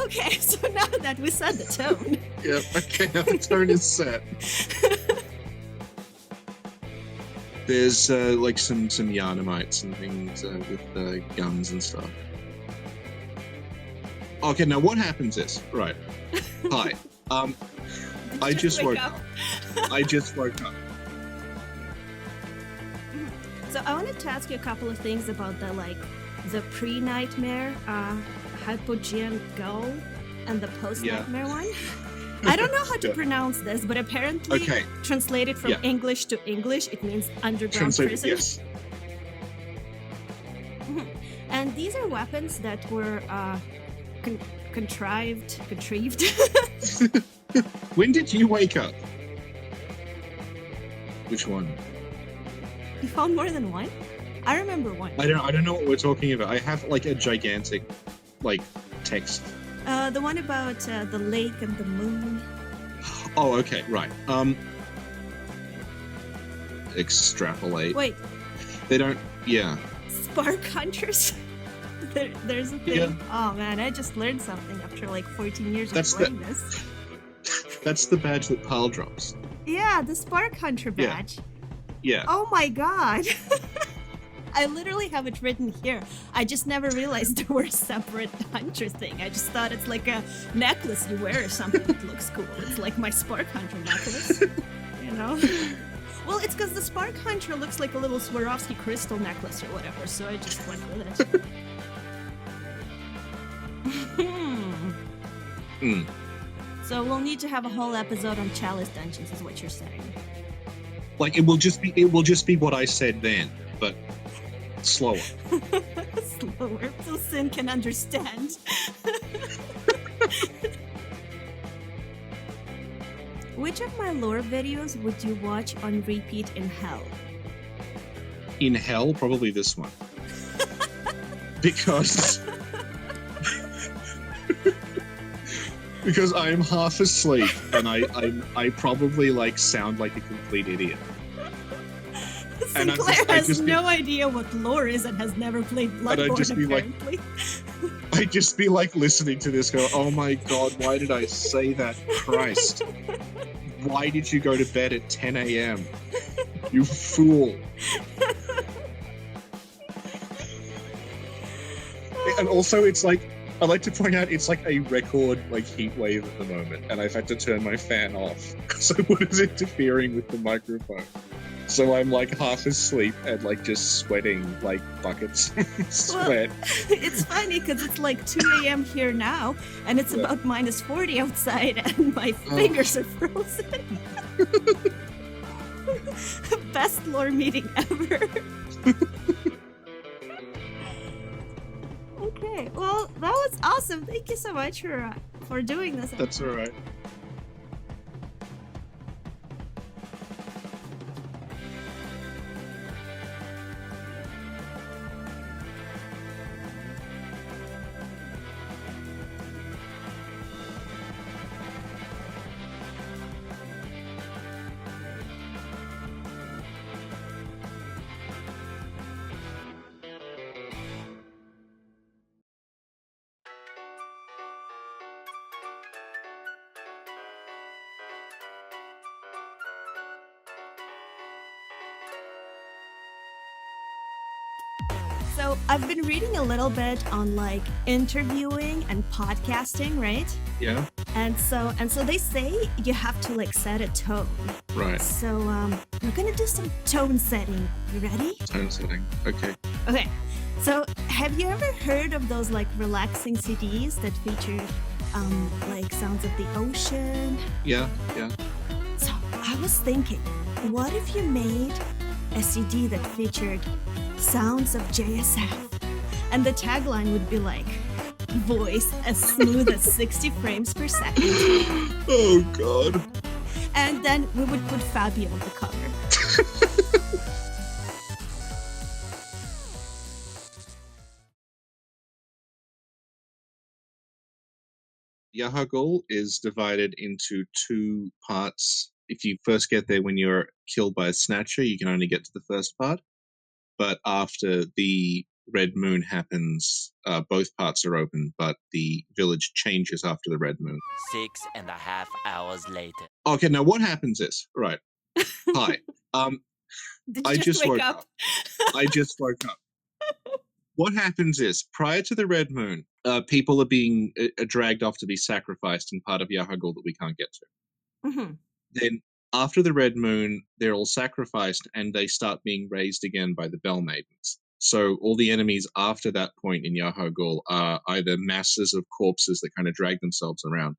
Okay, so now that we set the tone. Yeah, okay, now the tone is set. There's like some Yarnamites and things with guns and stuff. Okay, now what happens is, right. Hi. I just woke up. I just woke up. So I wanted to ask you a couple of things about the pre-nightmare Yahar'gul and the post-nightmare one. I don't know how to pronounce this, but apparently translated from English to English, it means underground prison. Yes. And these are weapons that were contrived. When did you wake up? Which one? You found more than one? I remember one. I don't know what we're talking about. I have like a gigantic text. The one about the lake and the moon. Oh, okay, right. Extrapolate. Wait. They don't. Yeah. Spark hunters. There's a thing. Yeah. Oh man, I just learned something after 14 years of playing this. That's the badge that Pal drops. Yeah, the Spark Hunter badge. Yeah. Oh my god. I literally have it written here. I just never realized there were a separate hunter thing. I just thought it's like a necklace you wear or something that looks cool. It's like my Spark Hunter necklace. You know? Well, it's because the Spark Hunter looks like a little Swarovski crystal necklace or whatever, so I just went with it. So we'll need to have a whole episode on Chalice Dungeons, is what you're saying. It will just be what I said then, but slower. Slower, so Sin can understand. Which of my lore videos would you watch on repeat in hell? In hell, probably this one. Because I am half asleep and I probably sound like a complete idiot. Sinclair has no idea what lore is and has never played Bloodborne, apparently. I'd just be listening to this go, oh my god, why did I say that? Christ. Why did you go to bed at 10 a.m.? You fool. And also it's I'd like to point out it's a record heat wave at the moment, and I've had to turn my fan off so it is interfering with the microphone. So I'm half asleep and just sweating buckets of sweat. Well, it's funny because it's 2 a.m. here now, and it's about -40 outside, and my fingers are frozen. Best lore meeting ever. Okay, well, that was awesome. Thank you so much for doing this. That's all right. So I've been reading a little bit on interviewing and podcasting, right? Yeah. And so they say you have to set a tone. Right. So we're gonna do some tone setting. You ready? Tone setting. Okay. Okay. So have you ever heard of those relaxing CDs that feature sounds of the ocean? Yeah. So I was thinking, what if you made a CD that featured sounds of JSF, and the tagline would be voice as smooth as 60 frames per second. Oh god. And then we would put Fabio on the cover. Yahar'gul is divided into two parts. If you first get there when you're killed by a snatcher, you can only get to the first part. But after the red moon happens, both parts are open, but the village changes after the red moon. 6.5 hours later. Okay, now what happens is, right, hi, Did you I just wake woke up? up. I just woke up. What happens is, prior to the red moon, people are being dragged off to be sacrificed in part of Yahar'gul that we can't get to. Mm-hmm. Then, after the red moon, they're all sacrificed and they start being raised again by the Bell Maidens. So all the enemies after that point in Yahar'gul are either masses of corpses that kind of drag themselves around,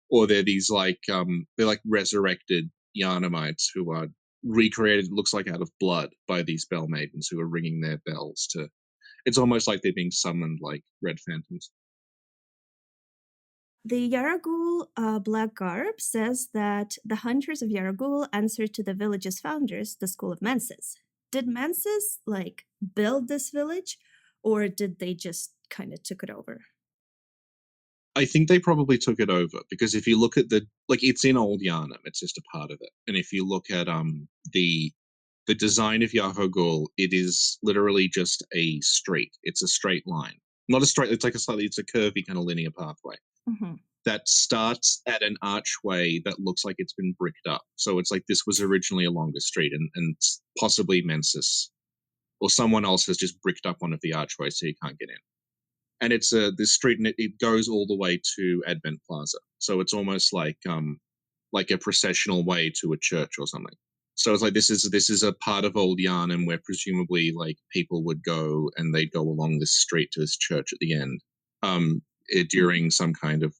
or they're these they're like resurrected Yarnamites who are recreated, looks like out of blood, by these Bell Maidens who are ringing their bells to. It's almost like they're being summoned like red phantoms. The Yahar'gul Black Garb says that the hunters of Yahar'gul answered to the village's founders, the School of Mensis. Did Mensis, build this village, or did they just kind of took it over? I think they probably took it over because if you look at it's in Old Yarnum, it's just a part of it. And if you look at the design of Yahar'gul, it is literally just a street. It's a straight line, not a straight. It's it's a curvy kind of linear pathway Mm-hmm. that starts at an archway that looks like it's been bricked up. So it's like this was originally a longer street, and possibly Mensis or someone else has just bricked up one of the archways so you can't get in. And it's this street, and it goes all the way to Advent Plaza. So it's almost like a processional way to a church or something. So it's like this is a part of Old Yarnum where presumably people would go and they'd go along this street to this church at the end during some kind of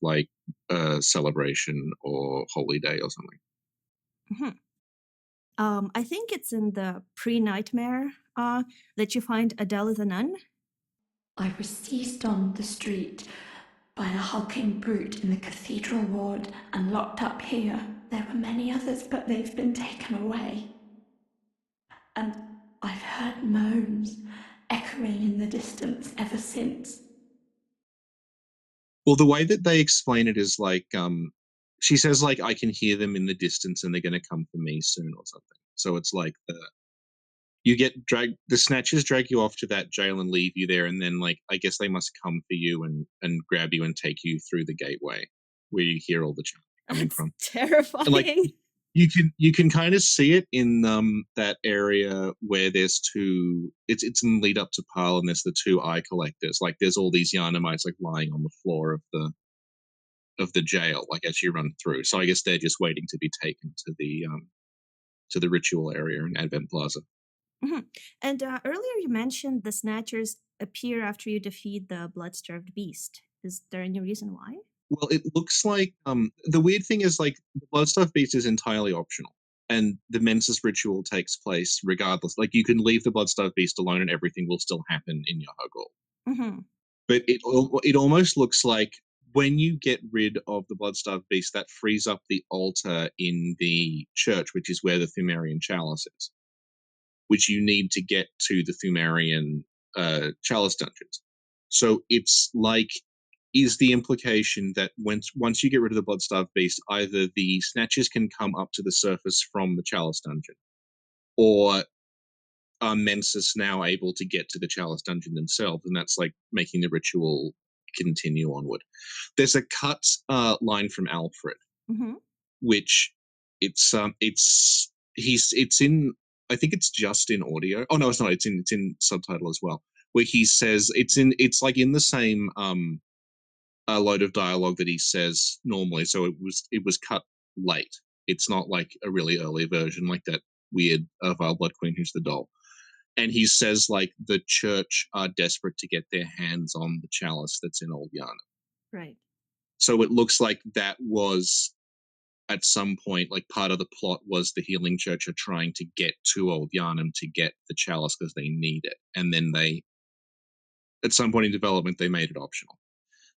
celebration or holy day or something. Mm-hmm. I think it's in the pre-nightmare that you find Adele the nun. I was seized on the street by a hulking brute in the cathedral ward and locked up here. There were many others, but they've been taken away. And I've heard moans echoing in the distance ever since. Well, the way that they explain it is she says I can hear them in the distance and they're going to come for me soon or something. So it's like you get dragged, the snatchers drag you off to that jail and leave you there, and then I guess they must come for you and grab you and take you through the gateway where you hear all the chanting coming That's from. terrifying. And you can kind of see it in that area where there's two. It's in lead up to Pearl, and there's the two eye collectors. There's all these Yarnamites lying on the floor of the jail, as you run through. So I guess they're just waiting to be taken to the ritual area in Advent Plaza. Mm-hmm. And earlier you mentioned the Snatchers appear after you defeat the blood-starved beast. Is there any reason why? Well, it looks like the weird thing is the Bloodstuff Beast is entirely optional, and the Mensis Ritual takes place regardless. You can leave the Bloodstuff Beast alone, and everything will still happen in Yahar'gul. Mm-hmm. But it almost looks like when you get rid of the Bloodstuff Beast, that frees up the altar in the church, which is where the Thumerian chalice is, which you need to get to the Thumerian chalice dungeons. So it's is the implication that once you get rid of the Blood-Starved Beast, either the Snatchers can come up to the surface from the Chalice Dungeon, or are Mensis now able to get to the Chalice Dungeon themselves, and that's making the ritual continue onward. There's a cut line from Alfred, Mm-hmm. which it's in, I think it's just in audio. Oh no, it's not. It's in subtitle as well, where he says it's in the same a load of dialogue that he says normally, so it was cut late. It's not a really early version like that weird of our Blood Queen who's the doll. And he says the church are desperate to get their hands on the chalice that's in Old Yarnum. Right. So it looks like that was at some point part of the plot was the Healing Church are trying to get to Old Yarnum to get the chalice because they need it, and then they at some point in development they made it optional.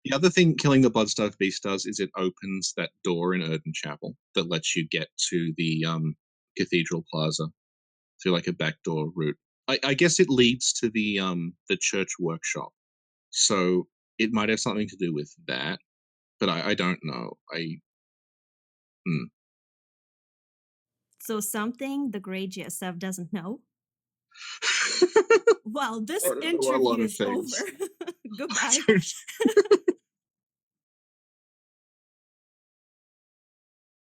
The other thing killing the Bloodstuff Beast does is it opens that door in Erden Chapel that lets you get to the Cathedral Plaza through a backdoor route. I guess it leads to the church workshop, so it might have something to do with that, but I don't know. So something the Grey GSF doesn't know? Well, this I don't know a interview lot of is things. over. Goodbye.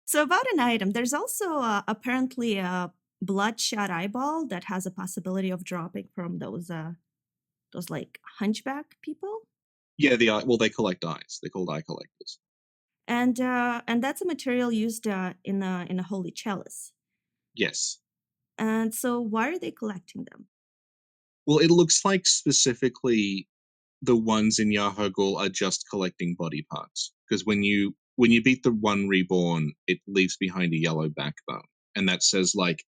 So about an item, there's also apparently a bloodshot eyeball that has a possibility of dropping from those like hunchback people, Yeah, they collect eyes. They're called eye collectors. and that's a material used in a holy chalice. Yes. And so, why are they collecting them? Well, it looks like specifically the ones in Yahar'gul are just collecting body parts because when you beat the one reborn, it leaves behind a yellow backbone, and that says like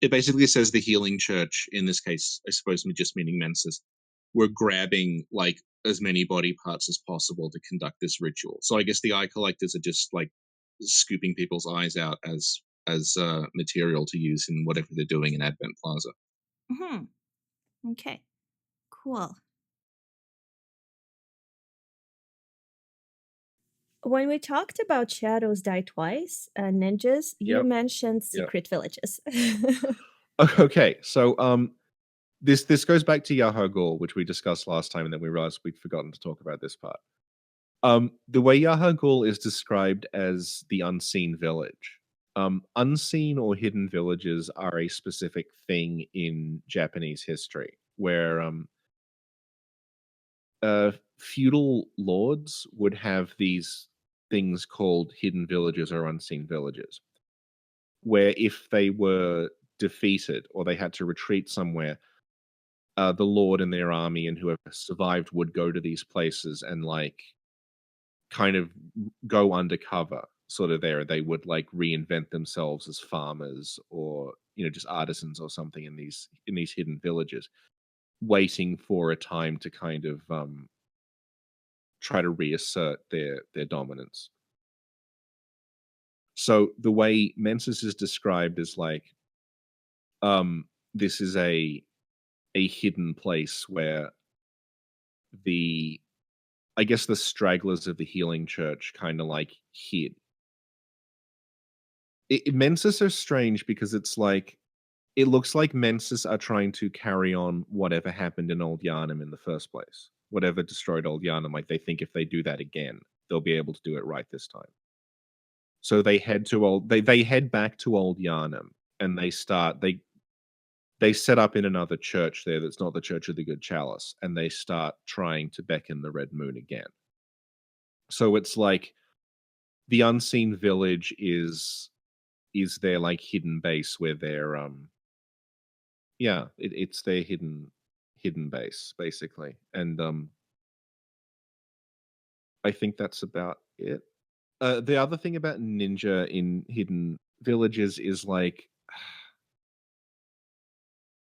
it basically says the healing church, in this case, I suppose just meaning Mensis, were grabbing like as many body parts as possible to conduct this ritual. So I guess the eye collectors are just like scooping people's eyes out as material to use in whatever they're doing in Advent Plaza. Hmm. Okay. Cool. When we talked about shadows die twice, ninjas, you Yep. mentioned Yep. secret villages. Okay, so this goes back to Yahar'gul, which we discussed last time, and then we realized we'd forgotten to talk about this part. The way Yahar'gul is described as the unseen village. Unseen or hidden villages are a specific thing in Japanese history, where feudal lords would have these things called hidden villages or unseen villages, where if they were defeated or they had to retreat somewhere, the lord and their army and whoever survived would go to these places and like kind of go undercover sort of there. They would like reinvent themselves as farmers or just artisans or something in these hidden villages, waiting for a time to kind of try to reassert their dominance. So the way Mensis is described is like this is a hidden place where the I guess the stragglers of the healing church kind of like hid. Mensis are strange because it's like it looks like Mensis are trying to carry on whatever happened in Old Yarnum in the first place. Whatever destroyed Old Yarnum, like they think if they do that again, they'll be able to do it right this time. So they head back to Old Yarnum and they set up in another church there that's not the Church of the Good Chalice, and they start trying to beckon the Red Moon again. So it's like the unseen village is their like hidden base where they're it's their hidden base basically. And I think that's about it. The other thing about ninja in hidden villages is like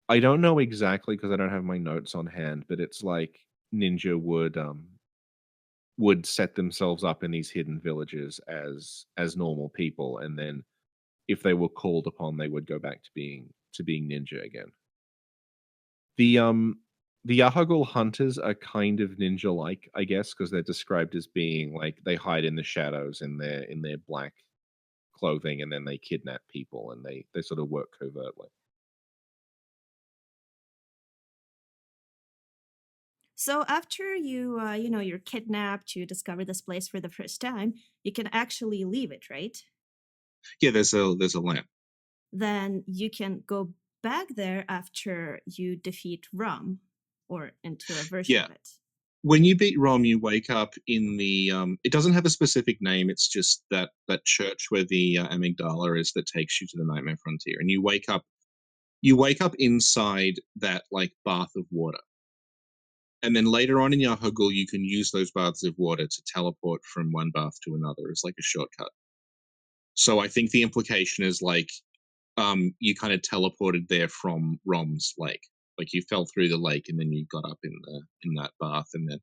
I don't know exactly because I don't have my notes on hand, but it's like ninja would set themselves up in these hidden villages as normal people, and then if they were called upon, they would go back to being ninja again. The Yahar'gul hunters are kind of ninja-like, I guess, because they're described as being like they hide in the shadows in their black clothing, and then they kidnap people, and they sort of work covertly. So after you're kidnapped, you discover this place for the first time, you can actually leave it, right? Yeah, there's a lamp. Then you can go back there after you defeat Rum, or into a version Yeah. of it. When you beat Rom, you wake up in the. It doesn't have a specific name. It's just that church where the amygdala is that takes you to the Nightmare Frontier, and you wake up. You wake up inside that like bath of water, and then later on in Yahar'gul, you can use those baths of water to teleport from one bath to another as like a shortcut. So I think the implication is like you kind of teleported there from Rom's lake. Like you fell through the lake and then you got up in that bath, and then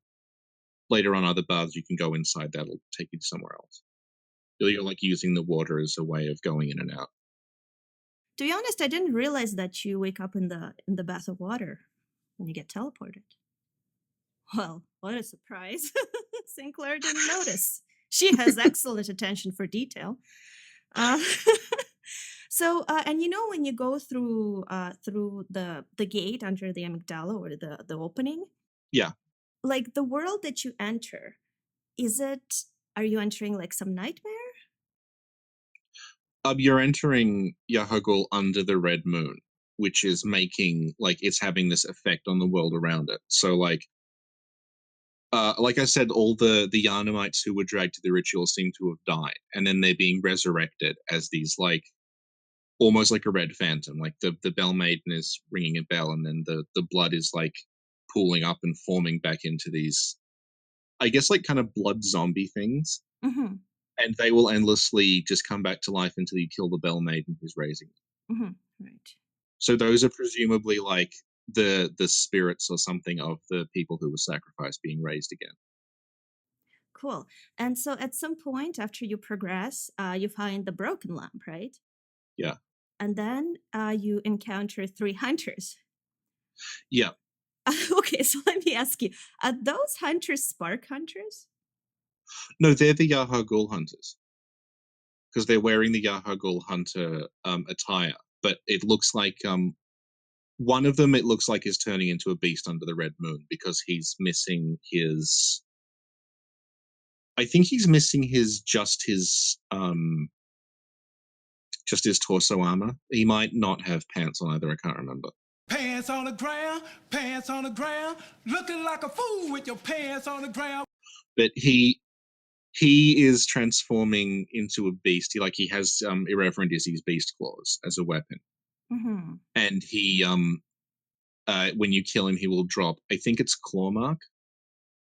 later on other baths you can go inside that'll take you to somewhere else. You're like using the water as a way of going in and out. To be honest, I didn't realize that you wake up in the bath of water when you get teleported. Well, what a surprise. Sinclair didn't notice. She has excellent attention for detail. Uh, So, and you know when you go through the gate under the amygdala or the opening, Yeah. like the world that you enter, is it? Are you entering like some nightmare? You're entering Yahar'gul under the red moon, which is making like it's having this effect on the world around it. So like I said, all the Yarnamites who were dragged to the ritual seem to have died, and then they're being resurrected as these like almost like a red phantom. Like the bell maiden is ringing a bell, and then the blood is like pooling up and forming back into these, I guess, like kind of blood zombie things. Mm-hmm. And they will endlessly just come back to life until you kill the bell maiden who's raising them. Mm-hmm. Right. So those are presumably like the spirits or something of the people who were sacrificed being raised again. Cool. And so at some point after you progress, you find the broken lamp, right? Yeah. And then you encounter 3 hunters. Yeah. Okay, so let me ask you: are those hunters spark hunters? No, they're the Yahar'gul hunters because they're wearing the Yahar'gul hunter attire, but it looks like one of them, it looks like, is turning into a beast under the red moon because he's missing his. I think he's missing his torso armor. He might not have pants on either. I can't remember. Pants on the ground, looking like a fool with your pants on the ground. But he is transforming into a beast. He has Irreverent Izzy's beast claws as a weapon, Mm-hmm. and he when you kill him, he will drop. I think it's Clawmark.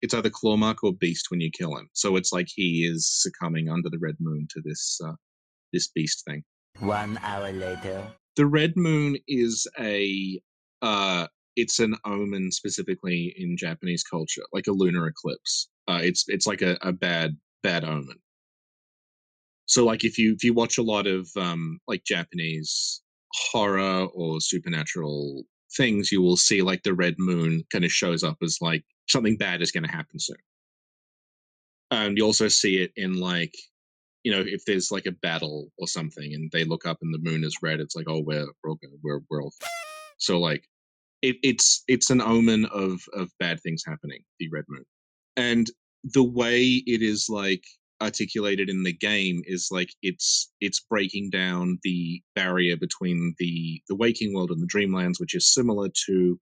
It's either Clawmark or Beast when you kill him. So it's like he is succumbing under the red moon to this beast thing. 1 hour later. The red moon is it's an omen specifically in Japanese culture, like a lunar eclipse. It's like a bad omen. So like if you watch a lot of like Japanese horror or supernatural things, you will see like the red moon kind of shows up as like something bad is going to happen soon. And you also see it in like, if there's like a battle or something and they look up and the moon is red, it's like, oh, we're all. So like it's an omen of bad things happening, the red moon. And the way it is like articulated in the game is like it's breaking down the barrier between the waking world and the dreamlands, which is similar to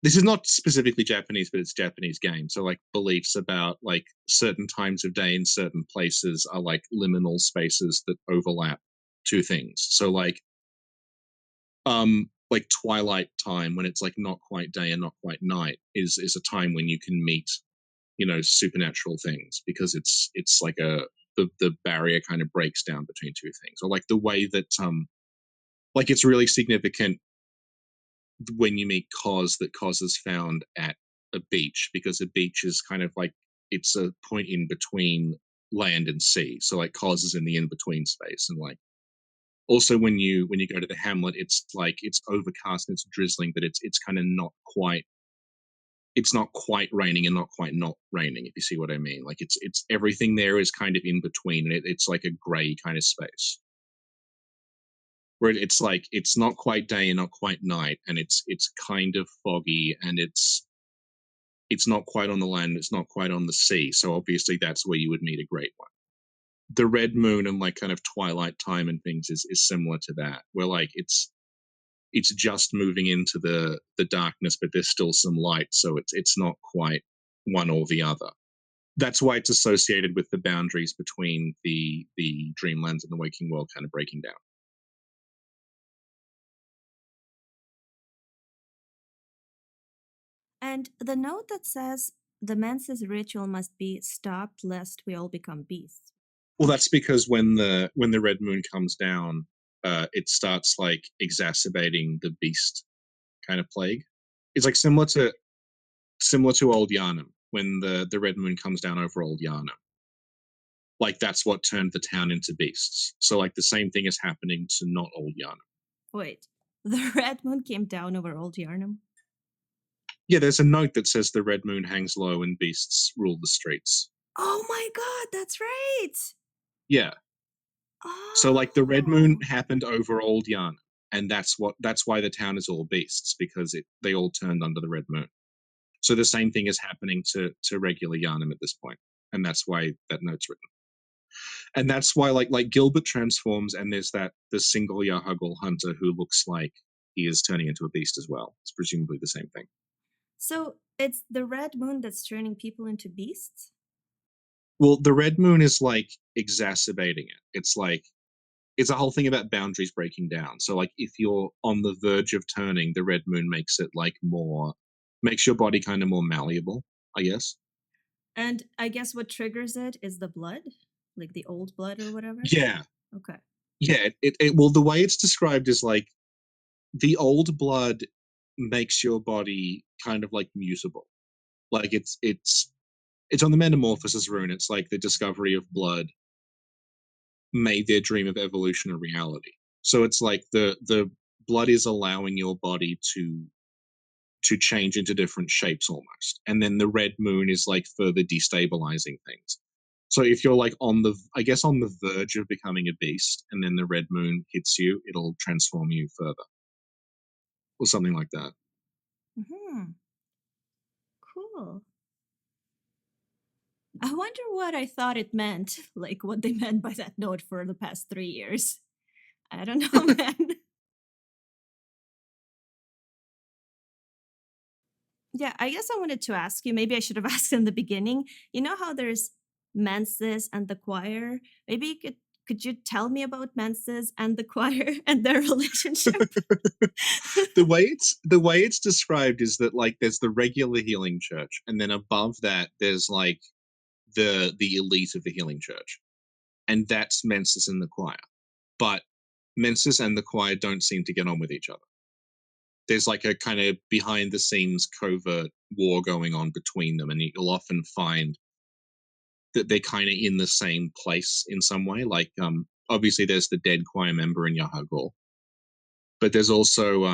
this is not specifically Japanese, but it's Japanese game. So like beliefs about like certain times of day in certain places are like liminal spaces that overlap two things. So like twilight time, when it's like not quite day and not quite night, is a time when you can meet supernatural things, because it's like the barrier kind of breaks down between two things. Or like the way that like it's really significant when you meet Cos, that Cos is found at a beach, because a beach is kind of like it's a point in between land and sea. So like Cos is in the in between space. And like also when you go to the hamlet, it's like it's overcast and it's drizzling, but it's kind of not quite, it's not quite raining and not quite not raining, if you see what I mean. Like it's everything there is kind of in between, and it's like a gray kind of space where it's like it's not quite day and not quite night, and it's kind of foggy, and it's not quite on the land, it's not quite on the sea. So obviously that's where you would meet a great one. The red moon and like kind of twilight time and things is similar to that, where like it's just moving into the darkness, but there's still some light, so it's not quite one or the other. That's why it's associated with the boundaries between the dreamlands and the waking world kind of breaking down. And the note that says the Mensis Ritual must be stopped lest we all become beasts. Well, that's because when the red moon comes down, it starts like exacerbating the beast kind of plague. It's like similar to Old Yarnum, when the red moon comes down over Old Yarnum. Like that's what turned the town into beasts. So like the same thing is happening to not Old Yarnum. Wait, the red moon came down over Old Yarnum? Yeah, there's a note that says the red moon hangs low and beasts rule the streets. Oh my god, that's right! Yeah. So like the red moon Oh. happened over old Yarn, and that's why the town is all beasts, because they all turned under the red moon. So the same thing is happening to regular Yharnam at this point, and that's why that note's written. And that's why like Gilbert transforms, and there's the single Yahar'gul hunter who looks like he is turning into a beast as well. It's presumably the same thing. So it's the red moon that's turning people into beasts? Well, the red moon is like exacerbating it. It's a whole thing about boundaries breaking down. So like if you're on the verge of turning, the red moon makes it like makes your body kind of more malleable, I guess. And I guess what triggers it is the blood? Like the old blood or whatever? Yeah. Okay. Yeah, well, the way it's described is like the old blood makes your body kind of like mutable. Like it's on the Metamorphosis rune. It's like the discovery of blood made their dream of evolution a reality. So it's like the blood is allowing your body to change into different shapes almost, and then the red moon is like further destabilizing things. So if you're like on the verge of becoming a beast, and then the red moon hits you, it'll transform you further, or something like that. Hmm. Cool. I wonder what I thought it meant, like what they meant by that note for the past 3 years. I don't know, man. Yeah, I guess I wanted to ask you, maybe I should have asked in the beginning. You know how there's Mensis and the choir? Maybe could you tell me about Mensis and the choir and their relationship? The way it's described is that like there's the regular healing church, and then above that there's like the elite of the healing church, and that's Mensis and the choir. But Mensis and the choir don't seem to get on with each other. There's like a kind of behind the scenes covert war going on between them, and you'll often find that they're kind of in the same place in some way. Like obviously there's the dead choir member in Yahar'gul, but there's also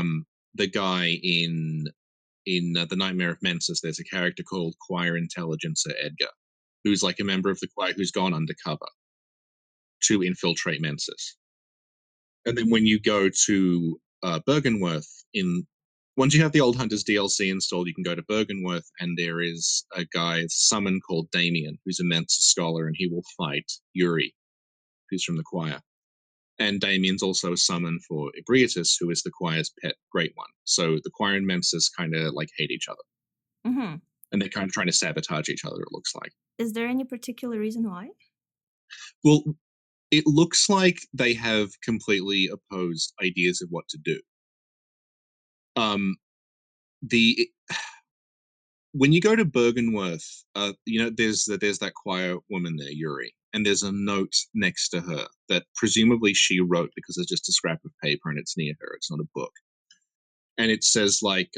the guy in the Nightmare of Mensis. There's a character called Choir Intelligencer Edgar, who's like a member of the choir who's gone undercover to infiltrate Mensis. And then when you go to Bergenworth, once you have the Old Hunters DLC installed, you can go to Bergenworth, and there is a guy, summon called Damien, who's a Mensa scholar, and he will fight Yuri, who's from the choir. And Damien's also a summon for Ebrietus, who is the choir's pet Great One. So the choir and Mensis kind of like hate each other. Mm-hmm. And they're kind of trying to sabotage each other, it looks like. Is there any particular reason why? Well, it looks like they have completely opposed ideas of what to do. When you go to Bergenworth, there's that choir woman there, Yuri, and there's a note next to her that presumably she wrote because it's just a scrap of paper and it's near her. It's not a book, and it says like,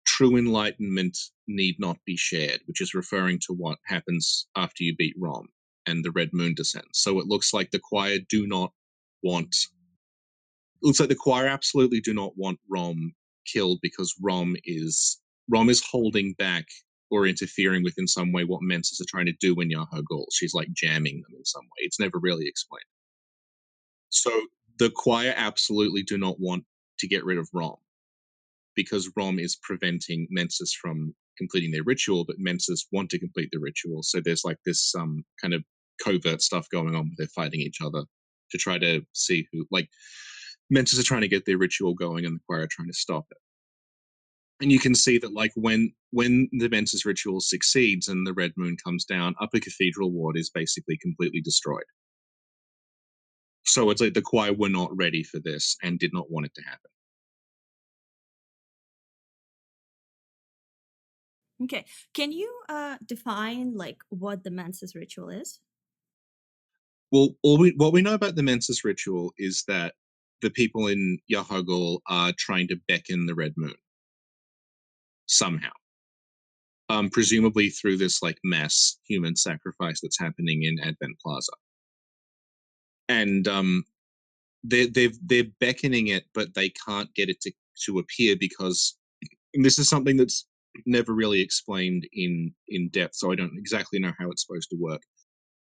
"True enlightenment need not be shared," which is referring to what happens after you beat Rom and the Red Moon descends. So it looks like the choir absolutely do not want Rom killed, because Rom is holding back or interfering with in some way what Mensis are trying to do in Yahar'gul. She's like jamming them in some way. It's never really explained. So the choir absolutely do not want to get rid of Rom, because Rom is preventing Mensis from completing their ritual, but Mensis want to complete the ritual. So there's like this kind of covert stuff going on where they're fighting each other to try to see who, like, Mensis are trying to get their ritual going and the choir are trying to stop it. And you can see that like when the Mensis ritual succeeds and the red moon comes down, Upper Cathedral Ward is basically completely destroyed. So it's like the choir were not ready for this and did not want it to happen. Okay. Can you define like what the Mensis ritual is? Well, what we know about the Mensis ritual is that the people in Yahar'gul are trying to beckon the red moon somehow. Presumably through this like mass human sacrifice that's happening in Advent Plaza. And they're beckoning it, but they can't get it to appear because, and this is something that's never really explained in depth, so I don't exactly know how it's supposed to work.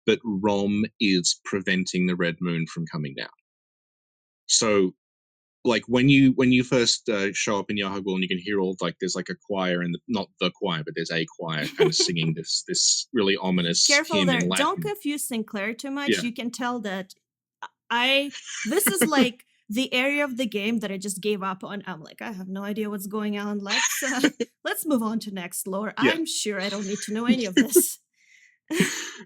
but Rom is preventing the red moon from coming down. So, like when you first show up in Yahar'gul, and you can hear all like there's like a choir and not the choir, but there's a choir kind of singing this really ominous Careful hymn there. in Latin. Don't confuse Sinclair too much. Yeah. You can tell that this is like the area of the game that I just gave up on. I'm like, I have no idea what's going on. Let's move on to next lore. Yeah. I'm sure I don't need to know any of this.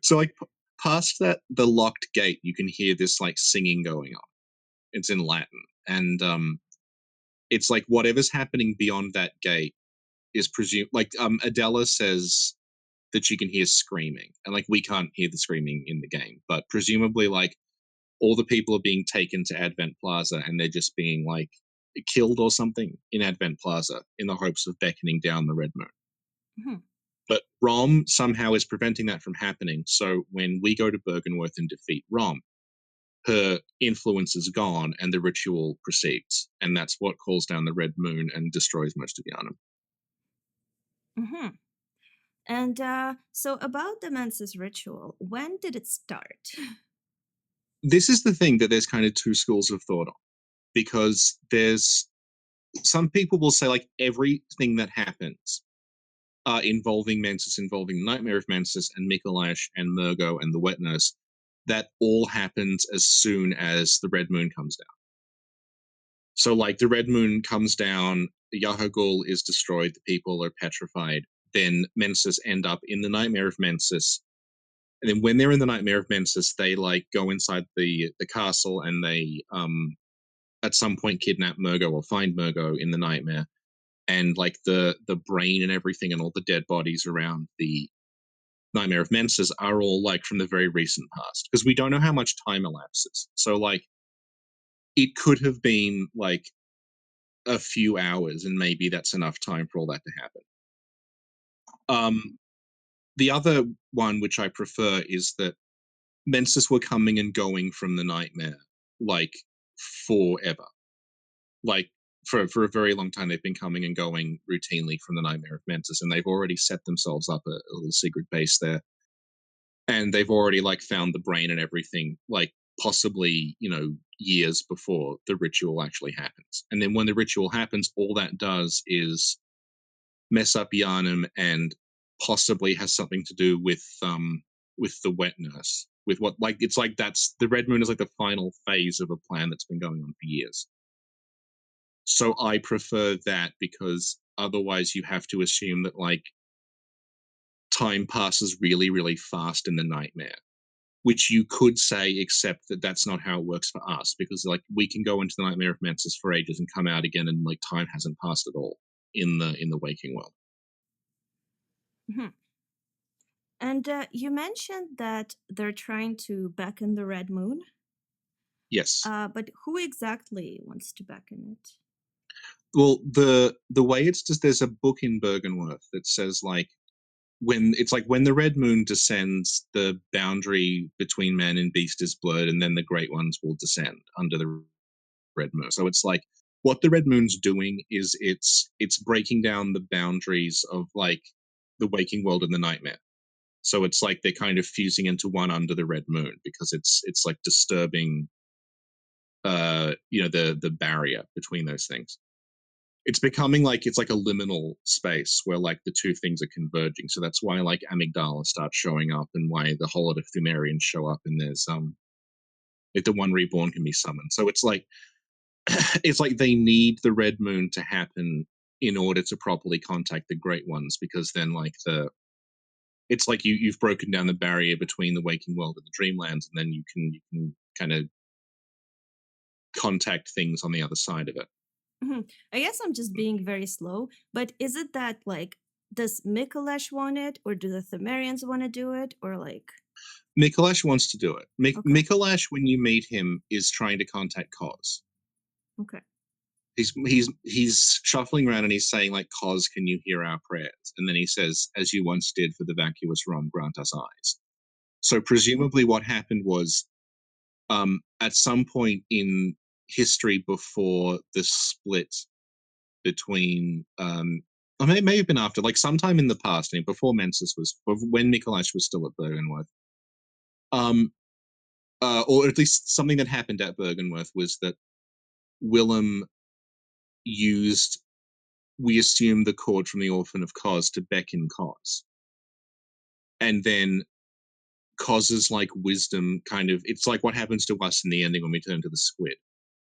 So like past that the locked gate, you can hear this like singing going on. It's in Latin, and it's like whatever's happening beyond that gate is presumed. Like Adela says that she can hear screaming, and like we can't hear the screaming in the game, but presumably like all the people are being taken to Advent Plaza, and they're just being like killed or something in Advent Plaza in the hopes of beckoning down the red moon. Mhm. But Rom somehow is preventing that from happening. So when we go to Bergenworth and defeat Rom, her influence is gone and the ritual proceeds. And that's what calls down the red moon and destroys most of Yharnam. Mm-hmm. And so about the Mensis Ritual, when did it start? This is the thing that there's kind of two schools of thought on. Because there's some people will say like everything that happens involving Mensis, involving the Nightmare of Mensis and Micolash and Mergo and the Wet Nurse, that all happens as soon as the red moon comes down. So like the red moon comes down, Yahar'gul is destroyed, the people are petrified, then Mensis end up in the Nightmare of Mensis. And then when they're in the Nightmare of Mensis, they like go inside the castle and they at some point kidnap Mergo or find Mergo in the nightmare, and like the brain and everything and all the dead bodies around the Nightmare of Mensis are all like from the very recent past, because we don't know how much time elapses. So like it could have been like a few hours, and maybe that's enough time for all that to happen. The other one, which I prefer, is that Mensis were coming and going from the nightmare like forever. Like for a very long time, they've been coming and going routinely from the Nightmare of Mensis, and they've already set themselves up a little secret base there, and they've already like found the brain and everything, like possibly years before the ritual actually happens. And then when the ritual happens, all that does is mess up Yharnam and possibly has something to do with the Wet Nurse, with what like it's like that's the red moon is like the final phase of a plan that's been going on for years. So I prefer that, because otherwise you have to assume that like time passes really, really fast in the nightmare, which you could say, except that that's not how it works for us, because like we can go into the Nightmare of Mensis for ages and come out again, and like time hasn't passed at all in the waking world. Mhm. And you mentioned that they're trying to beckon the red moon. Yes. But who exactly wants to beckon it? Well, the way it's just, there's a book in Bergenworth that says like when the red moon descends, the boundary between man and beast is blurred, and then the great ones will descend under the red moon. So it's like what the red moon's doing is it's breaking down the boundaries of like the waking world and the nightmare. So it's like they're kind of fusing into one under the red moon, because it's like disturbing the barrier between those things. It's becoming like it's like a liminal space where like the two things are converging. So that's why like amygdala starts showing up, and why the whole lot of Thumerians show up, and there's like the one reborn can be summoned. So it's like it's like they need the red moon to happen in order to properly contact the great ones, because then like it's like you've broken down the barrier between the waking world and the dreamlands, and then you can kind of contact things on the other side of it. I guess I'm just being very slow, but is it that like does Micolash want it, or do the Thumerians want to do it, or like Micolash wants to do it. Okay. Micolash, when you meet him, is trying to contact Cos. Okay. He's shuffling around and he's saying like, Cos, can you hear our prayers? And then he says, as you once did for the vacuous Rom, grant us eyes. So presumably what happened was at some point in history before the split between or may have been after, like sometime in the past, before Mensis was, when Micolash was still at Bergenworth, Or at least something that happened at Bergenworth was that Willem used, we assume, the cord from the Orphan of Cos to beckon Cos. And then Cos's like wisdom kind of, it's like what happens to us in the ending when we turn to the squid.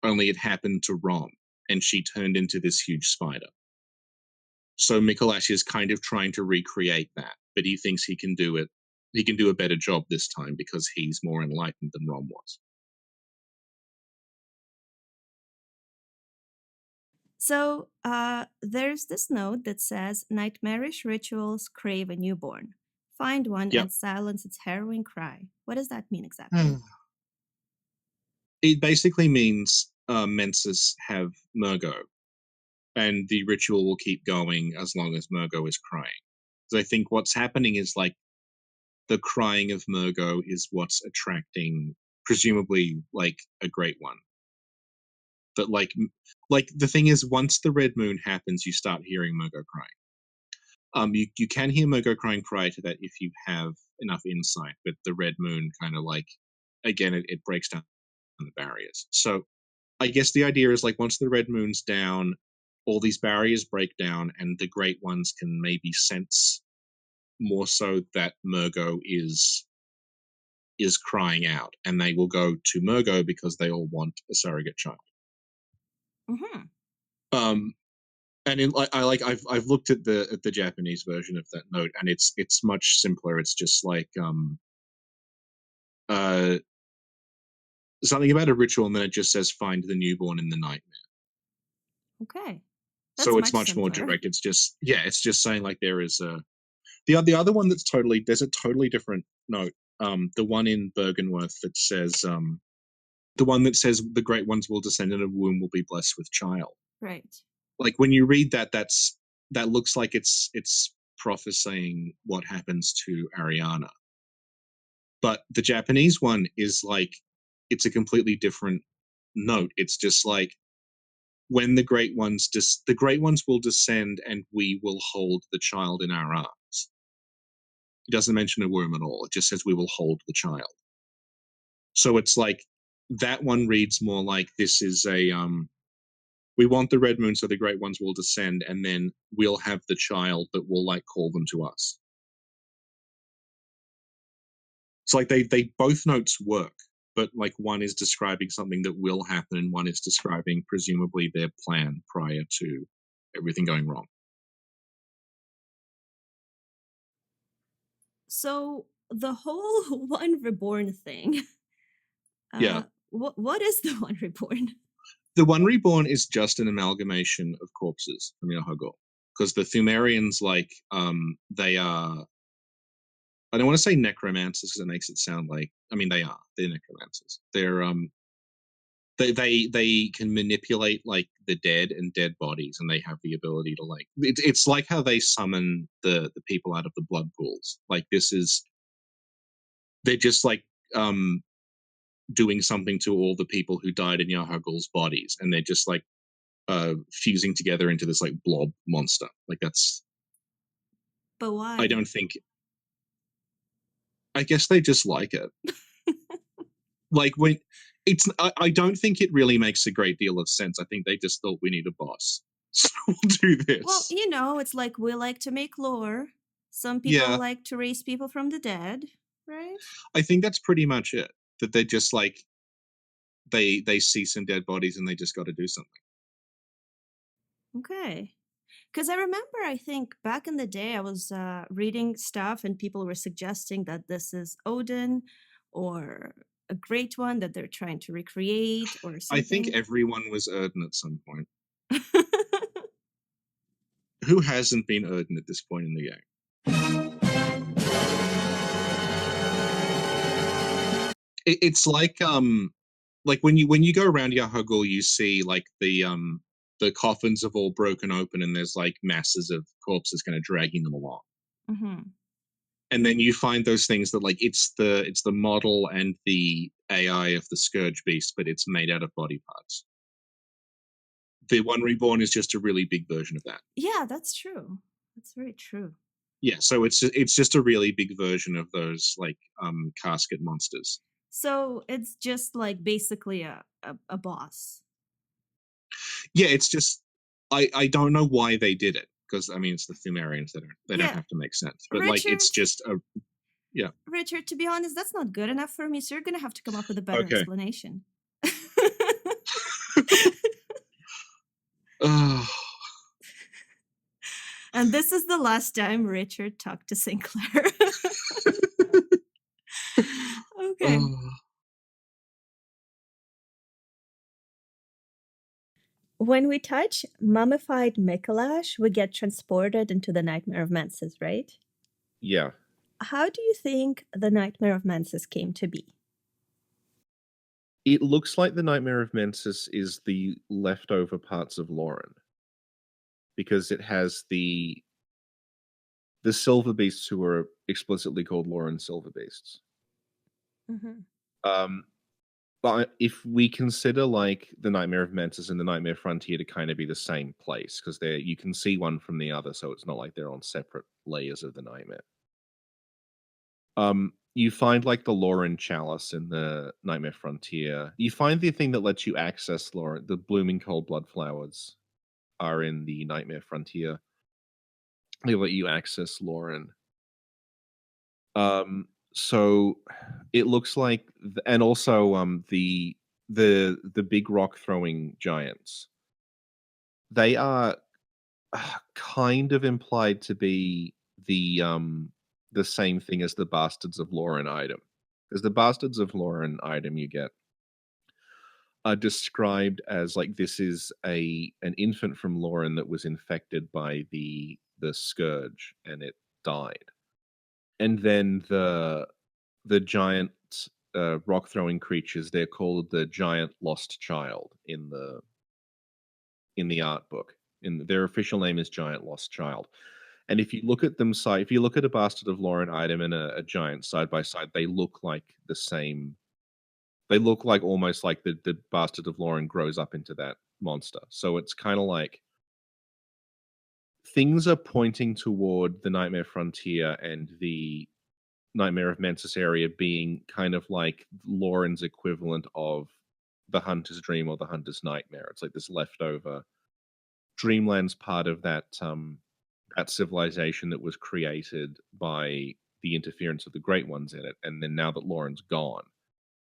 Only it happened to Rom, and she turned into this huge spider. So Micolash is kind of trying to recreate that, but he thinks he can do it. He can do a better job this time because he's more enlightened than Rom was. So there's this note that says nightmarish rituals crave a newborn. Find one Yep. and silence its harrowing cry. What does that mean exactly? It basically means Mensis have Mergo, and the ritual will keep going as long as Mergo is crying. So I think what's happening is like the crying of Mergo is what's attracting, presumably, like a great one. But like the thing is, once the red moon happens, you start hearing Mergo crying. You can hear Mergo crying prior to that if you have enough insight, but the red moon kind of like, again, it breaks down the barriers. So I guess the idea is like once the red moon's down, all these barriers break down, and the great ones can maybe sense more so that Mergo is crying out, and they will go to Mergo because they all want a surrogate child. Mm-hmm. And I've looked at the Japanese version of that note, and it's much simpler. It's just like something about a ritual, and then it just says find the newborn in the nightmare. Okay. That's So it's much simpler. more direct. It's just saying like there is a the other one there's a totally different note. The one in Bergenworth that says the one that says the great ones will descend in a womb will be blessed with child. Right. Like when you read that, that looks like it's prophesying what happens to Ariana. But the Japanese one is like it's a completely different note. It's just like when the great ones will descend and we will hold the child in our arms. It doesn't mention a womb at all. It just says we will hold the child. So it's like that one reads more like this is a we want the red moon so the great ones will descend, and then we'll have the child that will like call them to us. It's like they both notes work, but like one is describing something that will happen and one is describing presumably their plan prior to everything going wrong. So the whole One Reborn thing. Yeah. What is the One Reborn? The One Reborn is just an amalgamation of corpses from Yahar'gul. Because the Thumerians, like, they are, I don't want to say necromancers because it makes it sound like, I mean, they're necromancers. They're, they can manipulate like the dead and dead bodies, and they have the ability to like, it's like how they summon the people out of the blood pools. Like they're just like, doing something to all the people who died in Yahar'gul's bodies, and they're just like, fusing together into this like blob monster. Like that's. But why? I don't think. I guess they just like it. Like when it's. I don't think it really makes a great deal of sense. I think they just thought we need a boss, so we'll do this. Well, it's like we like to make lore. Some people Yeah. like to raise people from the dead, right? I think that's pretty much it. That they're just like. They see some dead bodies and they just got to do something. Okay. Because I remember, I think back in the day, I was reading stuff and people were suggesting that this is Odin or a great one that they're trying to recreate or something. I think everyone was Erden at some point. Who hasn't been Erden at this point in the game? It's like when you go around Yahar'gul, you see like the coffins have all broken open and there's like masses of corpses kind of dragging them along. Mm-hmm. And then you find those things that like it's the model and the AI of the Scourge Beast, but it's made out of body parts. The One Reborn is just a really big version of that. Yeah, that's true. That's very true. Yeah, so it's just a really big version of those like casket monsters. So it's just like basically a boss. Yeah, it's just I don't know why they did it, because I mean it's the Thumerians, they don't Yeah. have to make sense. But like it's Richard, just a yeah. Richard, to be honest, that's not good enough for me, so you're gonna have to come up with a better Okay. explanation. Ugh. And this is the last time Richard talked to Sinclair. Okay. Ugh. When we touch mummified Micolash, we get transported into the Nightmare of Mensis, right? Yeah. How do you think the Nightmare of Mensis came to be? It looks like the Nightmare of Mensis is the leftover parts of Lauren, because it has the silver beasts who are explicitly called Lauren silver beasts. Um, but if we consider like the Nightmare of Mensis and the Nightmare Frontier to kind of be the same place, because you can see one from the other, so it's not like they're on separate layers of the nightmare. You find like the Lauren chalice in the Nightmare Frontier. You find the thing that lets you access Lauren. The blooming cold blood flowers are in the Nightmare Frontier. They let you access Lauren. So it looks like, and also the big rock throwing giants. They are kind of implied to be the same thing as the Bastards of Lauren item, because the Bastards of Lauren item you get are described as like this is an infant from Lauren that was infected by the scourge and it died, and then the giant rock throwing creatures, they're called the giant lost child in the art book. In their official name is giant lost child. And if you look at them if you look at a Bastard of Lauren item and a giant side by side, they look like the same. They look like almost like the Bastard of Lauren grows up into that monster. So it's kind of like things are pointing toward the Nightmare Frontier and the Nightmare of Mensis area being kind of like Lauren's equivalent of the Hunter's Dream or the Hunter's Nightmare. It's like this leftover Dreamland's part of that that civilization that was created by the interference of the Great Ones in it, and then now that Lauren's gone,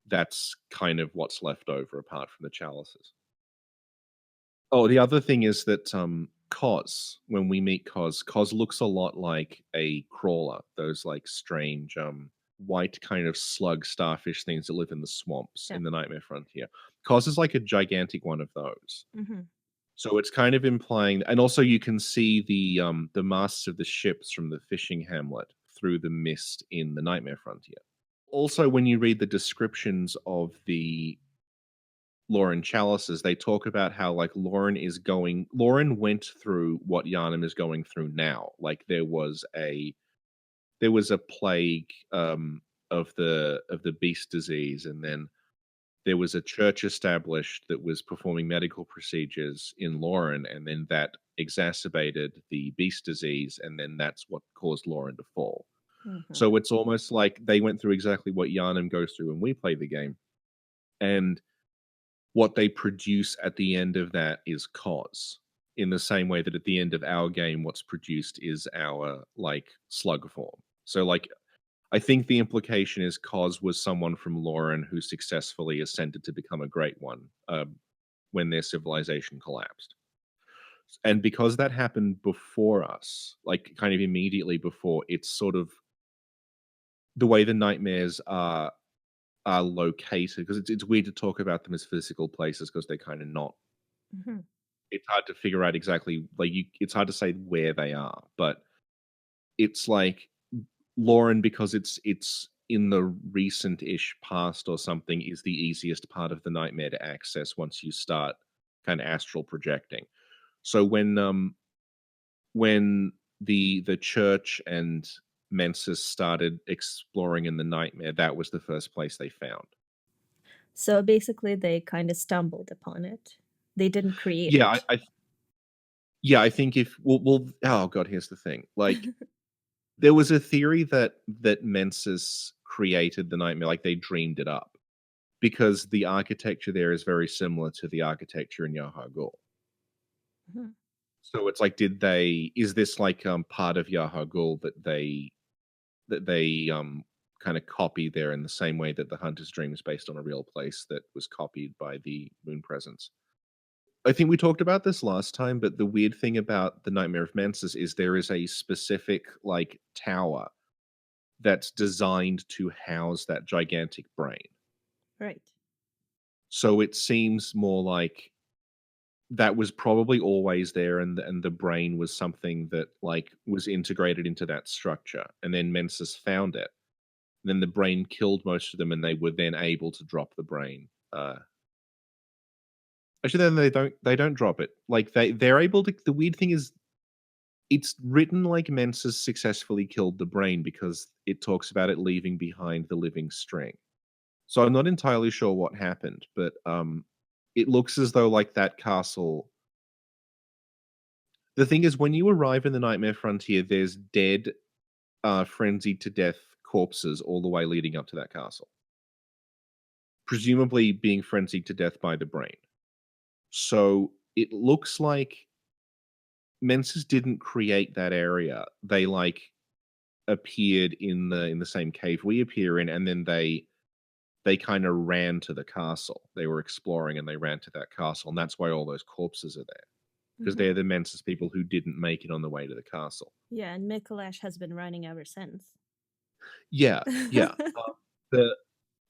that's kind of what's left over apart from the chalices. Oh, the other thing is that Kos, when we meet Kos looks a lot like a crawler, those like strange white kind of slug starfish things that live in the swamps in the Nightmare Frontier. Kos is like a gigantic one of those. So it's kind of implying, and also you can see the masts of the ships from the fishing hamlet through the mist in the Nightmare Frontier. Also, when you read the descriptions of the Lauren chalices, they talk about how like Lauren went through what Yharnam is going through now. Like there was a plague of the beast disease, and then there was a church established that was performing medical procedures in Lauren, and then that exacerbated the beast disease, and then that's what caused Lauren to fall. So it's almost like they went through exactly what Yharnam goes through when we play the game. And what they produce at the end of that is Kos. In the same way that at the end of our game, what's produced is our like slug form. So like I think the implication is Kos was someone from Lauren who successfully ascended to become a great one when their civilization collapsed. And because that happened before us, like kind of immediately before, it's sort of the way the nightmares are located, because it's weird to talk about them as physical places because they're kind of not. It's hard to figure out exactly it's hard to say where they are, but it's like Lauren, because it's in the recent-ish past or something, is the easiest part of the nightmare to access once you start kind of astral projecting. So when the church and Mensis started exploring in the nightmare, that was the first place they found. So basically, they kind of stumbled upon it. They didn't create Yeah, it. I think if well, oh god, here's the thing. Like There was a theory that Mensis created the nightmare, like they dreamed it up, because the architecture there is very similar to the architecture in Yahar'gul. Mhm. So it's like, is this like part of Yahar'gul that they kind of copy there in the same way that the Hunter's Dream is based on a real place that was copied by the Moon Presence? I think we talked about this last time, but the weird thing about the Nightmare of Mensis is there is a specific like tower that's designed to house that gigantic brain. Right. So it seems more like that was probably always there, and the brain was something that like was integrated into that structure, and then Mensis found it. And then the brain killed most of them, and they were then able to drop the brain. Actually, then they don't drop it. Like they're able to. The weird thing is, it's written like Mensis successfully killed the brain because it talks about it leaving behind the living string. So I'm not entirely sure what happened, but it looks as though like that castle. The thing is, when you arrive in the Nightmare Frontier, there's dead, frenzied to death corpses all the way leading up to that castle, presumably being frenzied to death by the brain. So it looks like Mensis didn't create that area. They like appeared in the same cave we appear in, and then they kind of ran to the castle. They were exploring and they ran to that castle, and that's why all those corpses are there. Because Mhm. they're the Mensis people who didn't make it on the way to the castle. Yeah, and Micolash has been running ever since. Yeah, yeah. The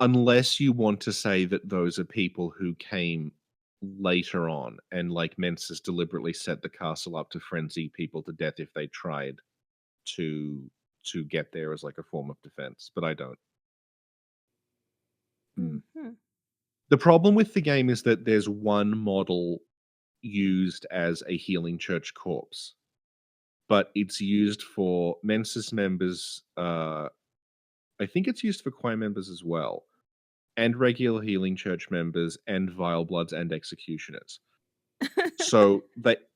Unless you want to say that those are people who came later on and like Mensis deliberately set the castle up to frenzy people to death if they tried to get there as like a form of defense, but I don't. Mhm. The problem with the game is that there's one model used as a healing church corpse, but it's used for Mensis members. I think it's used for choir members as well, and regular healing church members, and vile bloods and executioners. So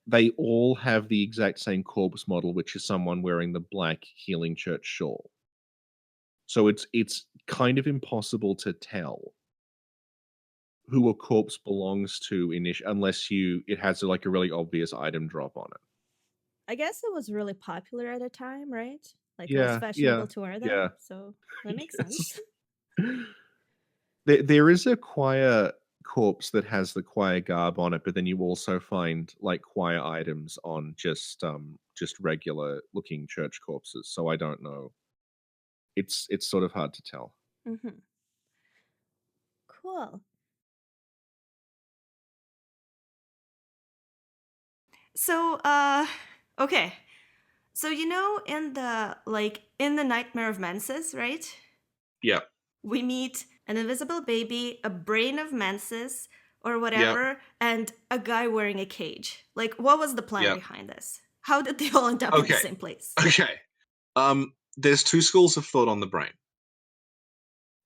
they all have the exact same corpse model, which is someone wearing the black healing church shawl. So it's kind of impossible to tell who a corpse belongs to unless it has like a really obvious item drop on it. I guess it was really popular at the time, right? Like it was Yeah, yeah, fashionable to wear them, yeah. so that makes Yes. sense. There is a choir corpse that has the choir garb on it, but then you also find like choir items on just regular looking church corpses. So I don't know. It's sort of hard to tell. Mhm. Cool. So, okay. So in the Nightmare of Mensis, right? Yeah. We meet an invisible baby, a brain of Mensis, or Yeah. whatever, and a guy wearing a cage. Like, what was the plan Yeah. behind this? How did they all end up in the Okay. same place? Okay. There's two schools of thought on the brain.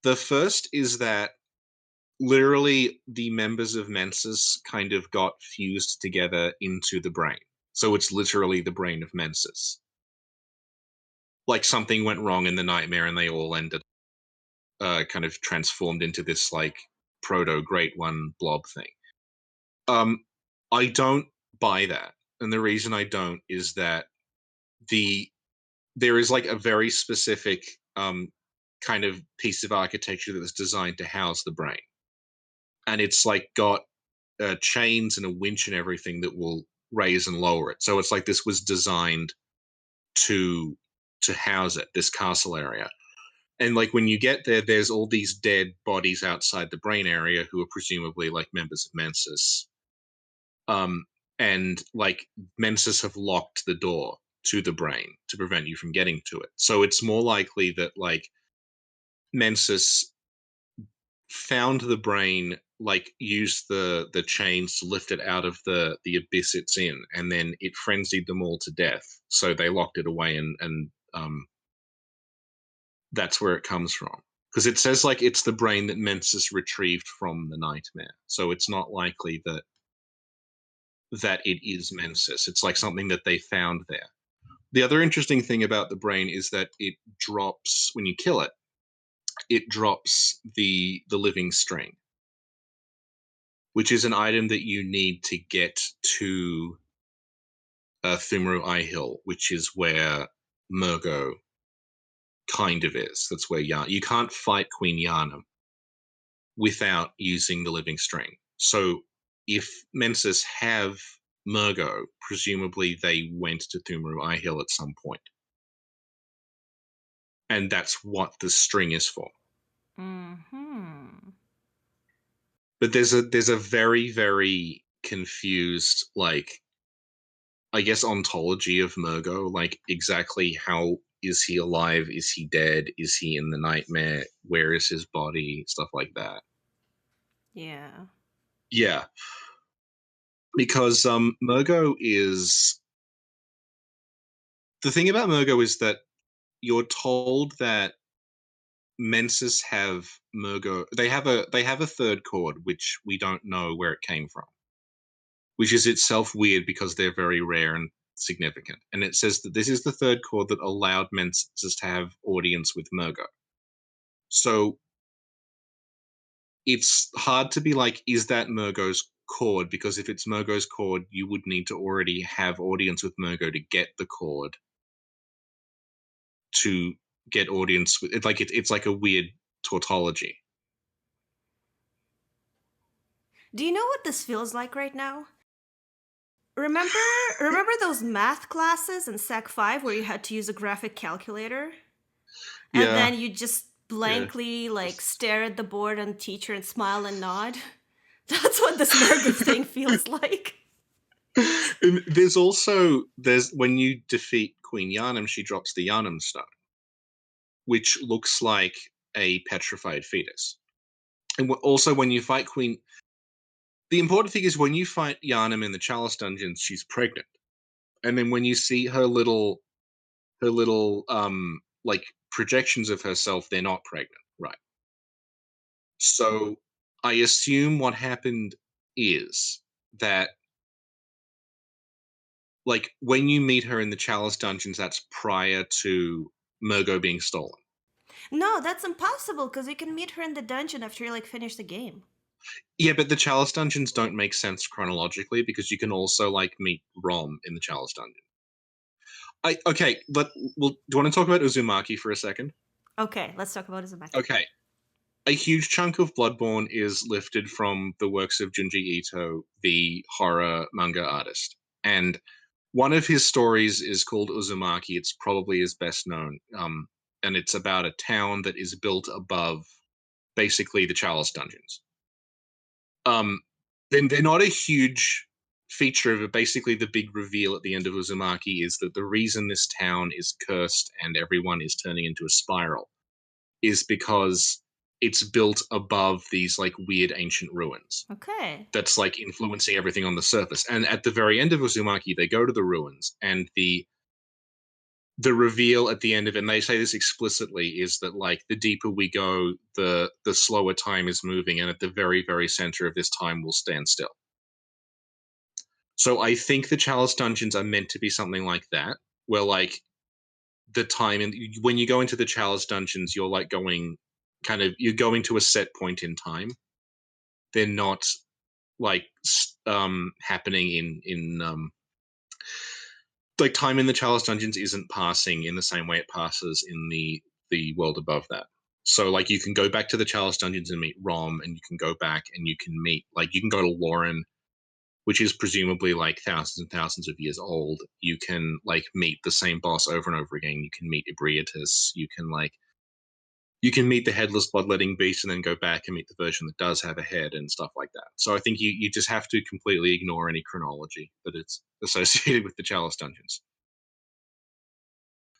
The first is that literally the members of Mensis kind of got fused together into the brain. So it's literally the brain of Mensis. Like something went wrong in the nightmare and they all ended kind of transformed into this like proto Great One blob thing. I don't buy that. And the reason I don't is that there is like a very specific kind of piece of architecture that was designed to house the brain. And it's like got chains and a winch and everything that will raise and lower it. So it's like this was designed to house it, this castle area. And like when you get there, there's all these dead bodies outside the brain area who are presumably like members of Mensis. And like Mensis have locked the door to the brain to prevent you from getting to it. So it's more likely that like Mensis found the brain, like used the chains to lift it out of the abyss it's in, and then it frenzied them all to death. So they locked it away, and that's where it comes from. Because it says like it's the brain that Mensis retrieved from the nightmare. So it's not likely that it is Mensis. It's like something that they found there. The other interesting thing about the brain is that it drops, when you kill it, it drops the living string, which is an item that you need to get to Thumru Eye Hill, which is where Mergo kind of is. That's where you can't fight Queen Yharnam without using the living string. So if Mensis have Mergo, presumably they went to Thumru Eye Hill at some point. And that's what the string is for. Mm-hmm. But there's a very, very confused, like, I guess, ontology of Mergo, like exactly how is he alive? Is he dead? Is he in the nightmare? Where is his body? Stuff like that. Yeah. Yeah. Because Mergo is, the thing about Mergo is that you're told that Mensis have Mergo. They have a third chord which we don't know where it came from, which is itself weird because they're very rare and significant. And it says that this is the third chord that allowed Mensis to have audience with Mergo. So it's hard to be like, is that Mergo's chord? Because if it's Mergo's chord, you would need to already have audience with Mergo to get the chord to get audience with it. Like it's like a weird tautology. Do you know what this feels like right now? Remember those math classes in Sec 5 where you had to use a graphic calculator? And Yeah. then you just blankly like stare at the board and the teacher and smile and nod? That's what this Mergo thing feels like. And there's when you defeat Queen Yharnam, she drops the Yharnam stone, which looks like a petrified fetus. And also when you fight Queen, the important thing is when you fight Yharnam in the Chalice dungeons, she's pregnant. And then when you see her little like projections of herself, they're not pregnant, right? So I assume what happened is that, like, when you meet her in the Chalice dungeons, that's prior to Mergo being stolen. No, that's impossible because you can meet her in the dungeon after you like finish the game. Yeah, but the Chalice dungeons don't make sense chronologically because you can also like meet Rom in the Chalice dungeon. Do you want to talk about Uzumaki for a second? Okay, let's talk about Uzumaki. Okay. A huge chunk of Bloodborne is lifted from the works of Junji Ito, the horror manga artist. And one of his stories is called Uzumaki. It's probably his best known. And it's about a town that is built above basically the Chalice dungeons. Then they're not a huge feature of it. Basically, the big reveal at the end of Uzumaki is that the reason this town is cursed and everyone is turning into a spiral is because it's built above these like weird ancient ruins. Okay. That's like influencing everything on the surface. And at the very end of Uzumaki, they go to the ruins, and the reveal at the end of it, and they say this explicitly, is that like the deeper we go, the slower time is moving, and at the very, very center of this time will stand still. So I think the Chalice dungeons are meant to be something like that, where like the time, and when you go into the Chalice dungeons, you're like you're going to a set point in time. They're not like happening in like time in the Chalice dungeons isn't passing in the same way it passes in the world above that. So like you can go back to the Chalice dungeons and meet Rom, and you can go back and you can meet, like, you can go to Lauren, which is presumably like thousands and thousands of years old. You can like meet the same boss over and over again. You can meet Ebrietas. You can meet the headless bloodletting beast and then go back and meet the version that does have a head and stuff like that. So I think you just have to completely ignore any chronology that it's associated with the Chalice dungeons.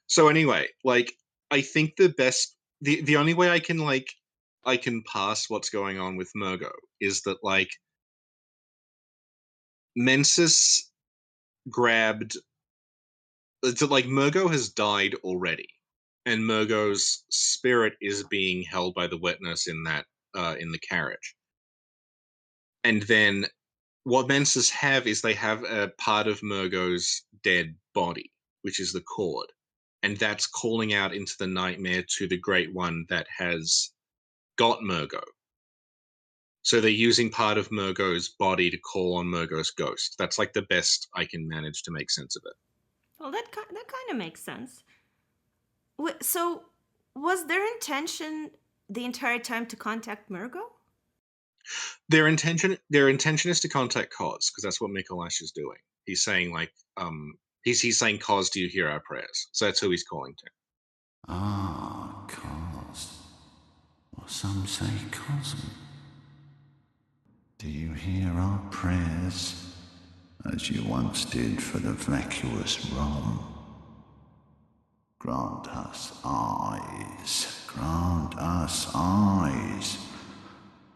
So anyway, like, I think the only way I can pass what's going on with Mergo is that like Mensis grabbed, it's like Mergo has died already, and Mergo's spirit is being held by the witness in the carriage. And then what Mensis have is they have a part of Mergo's dead body, which is the cord. And that's calling out into the nightmare to the Great One that has got Mergo. So they're using part of Mergo's body to call on Mergo's ghost. That's like the best I can manage to make sense of it. Well, that kind of makes sense. So, was their intention the entire time to contact Mergo? Their intention is to contact Cos, because that's what Micolash is doing. He's saying like, he's saying, Cos, do you hear our prayers? So that's who he's calling to. Ah, Cos. Or some say Cosm. Do you hear our prayers, as you once did for the vacuous Rom? Grant us eyes, grant us eyes.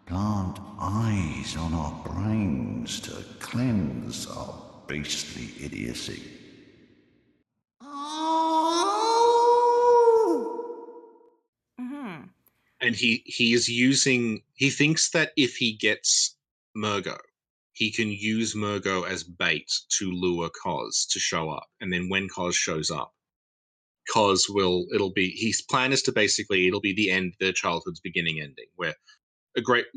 Plant eyes on our brains to cleanse our beastly idiocy. Mm-hmm. And he thinks that if he gets Mergo, he can use Mergo as bait to lure Cos to show up. And then when Cos shows up, his plan is to basically, it'll be the end, their childhood's beginning ending, where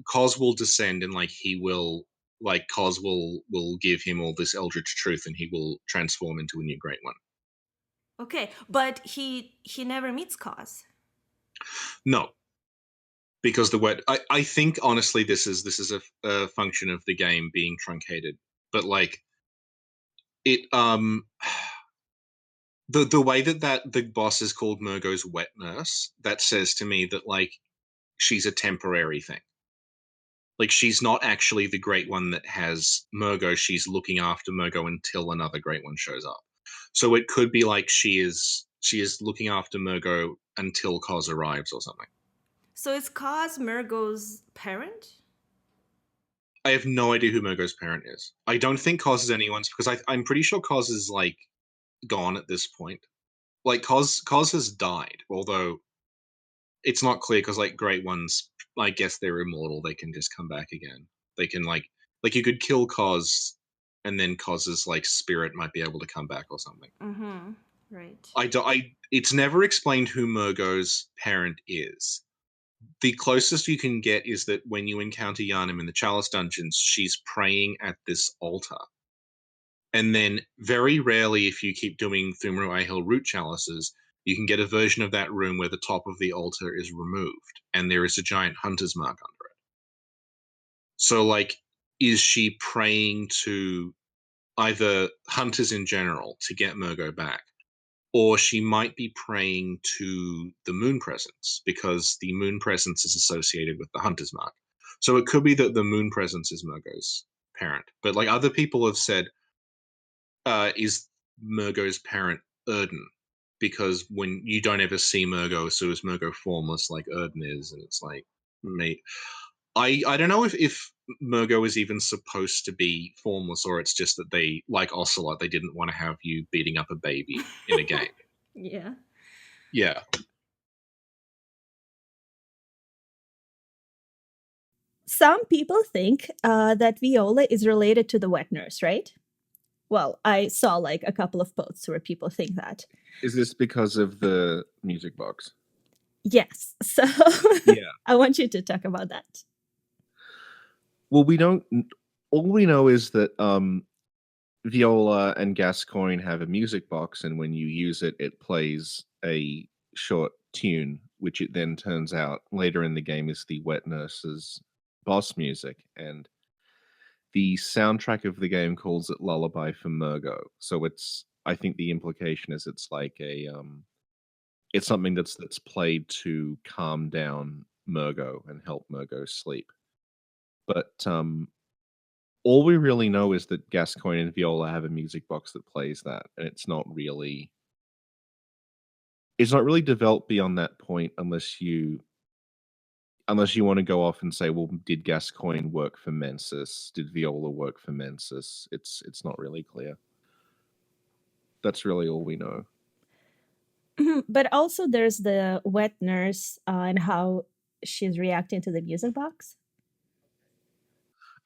Cos will descend and Cos will give him all this eldritch truth and he will transform into a new Great One. Okay, but he never meets Cos. No. Because I think honestly this is a function of the game being truncated, but like it the way that the boss is called Mergo's wet nurse, that says to me that like she's a temporary thing. Like she's not actually the Great One that has Mergo. She's looking after Mergo until another Great One shows up. So it could be like she is looking after Mergo until Cos arrives or something. So is Cos Mergo's parent? I have no idea who Mergo's parent is. I don't think Cos is anyone's, because I'm pretty sure Cos is like gone at this point. Like Cos has died, although it's not clear because like Great Ones, I guess they're immortal. They can just come back again. They can like you could kill Cos, and then Cos's like spirit might be able to come back or something. Mm-hmm. Right. It's never explained who Mergo's parent is. The closest you can get is that when you encounter Yharnam in the Chalice Dungeons, she's praying at this altar. And then very rarely, if you keep doing Thumru Ahil root chalices, you can get a version of that room where the top of the altar is removed and there is a giant hunter's mark under it. So, like, is she praying to either hunters in general to get Mergo back, or she might be praying to the moon presence because the moon presence is associated with the hunter's mark. So it could be that the moon presence is Mergo's parent. But like other people have said, is Mergo's parent Erden? Because when you don't ever see Mergo, so is Mergo formless like Erden is, and it's like me. I don't know if Mergo is even supposed to be formless, or it's just that they, like Ocelot, they didn't want to have you beating up a baby in a game. Yeah. Yeah. Some people think that Viola is related to the wet nurse, right? Well, I saw like a couple of posts where people think that. Is this because of the music box? Yes. So Yeah. I want you to talk about that. Well, we don't. All we know is that Viola and Gascoigne have a music box, and when you use it, it plays a short tune, which it then turns out later in the game is the wet nurse's boss music, and the soundtrack of the game calls it Lullaby for Mergo. So it's, I think the implication is it's like a it's something that's played to calm down Mergo and help Mergo sleep. But all we really know is that Gascoigne and Viola have a music box that plays that, and it's not really developed beyond that point unless you want to go off and say, well, did Gascoigne work for Mensis? Did Viola work for Mensis? It's not really clear. That's really all we know. But also there's the wet nurse and how she's reacting to the music box.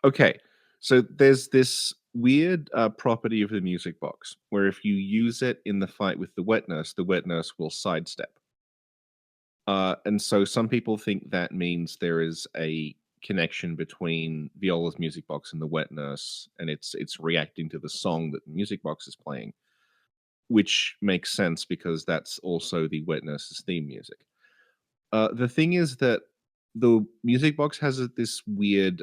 Okay, so there's this weird property of the music box where if you use it in the fight with the wet nurse will sidestep. And so some people think that means there is a connection between Viola's music box and the wet nurse, and it's reacting to the song that the music box is playing, which makes sense because that's also the wet nurse's theme music. The thing is that the music box has this weird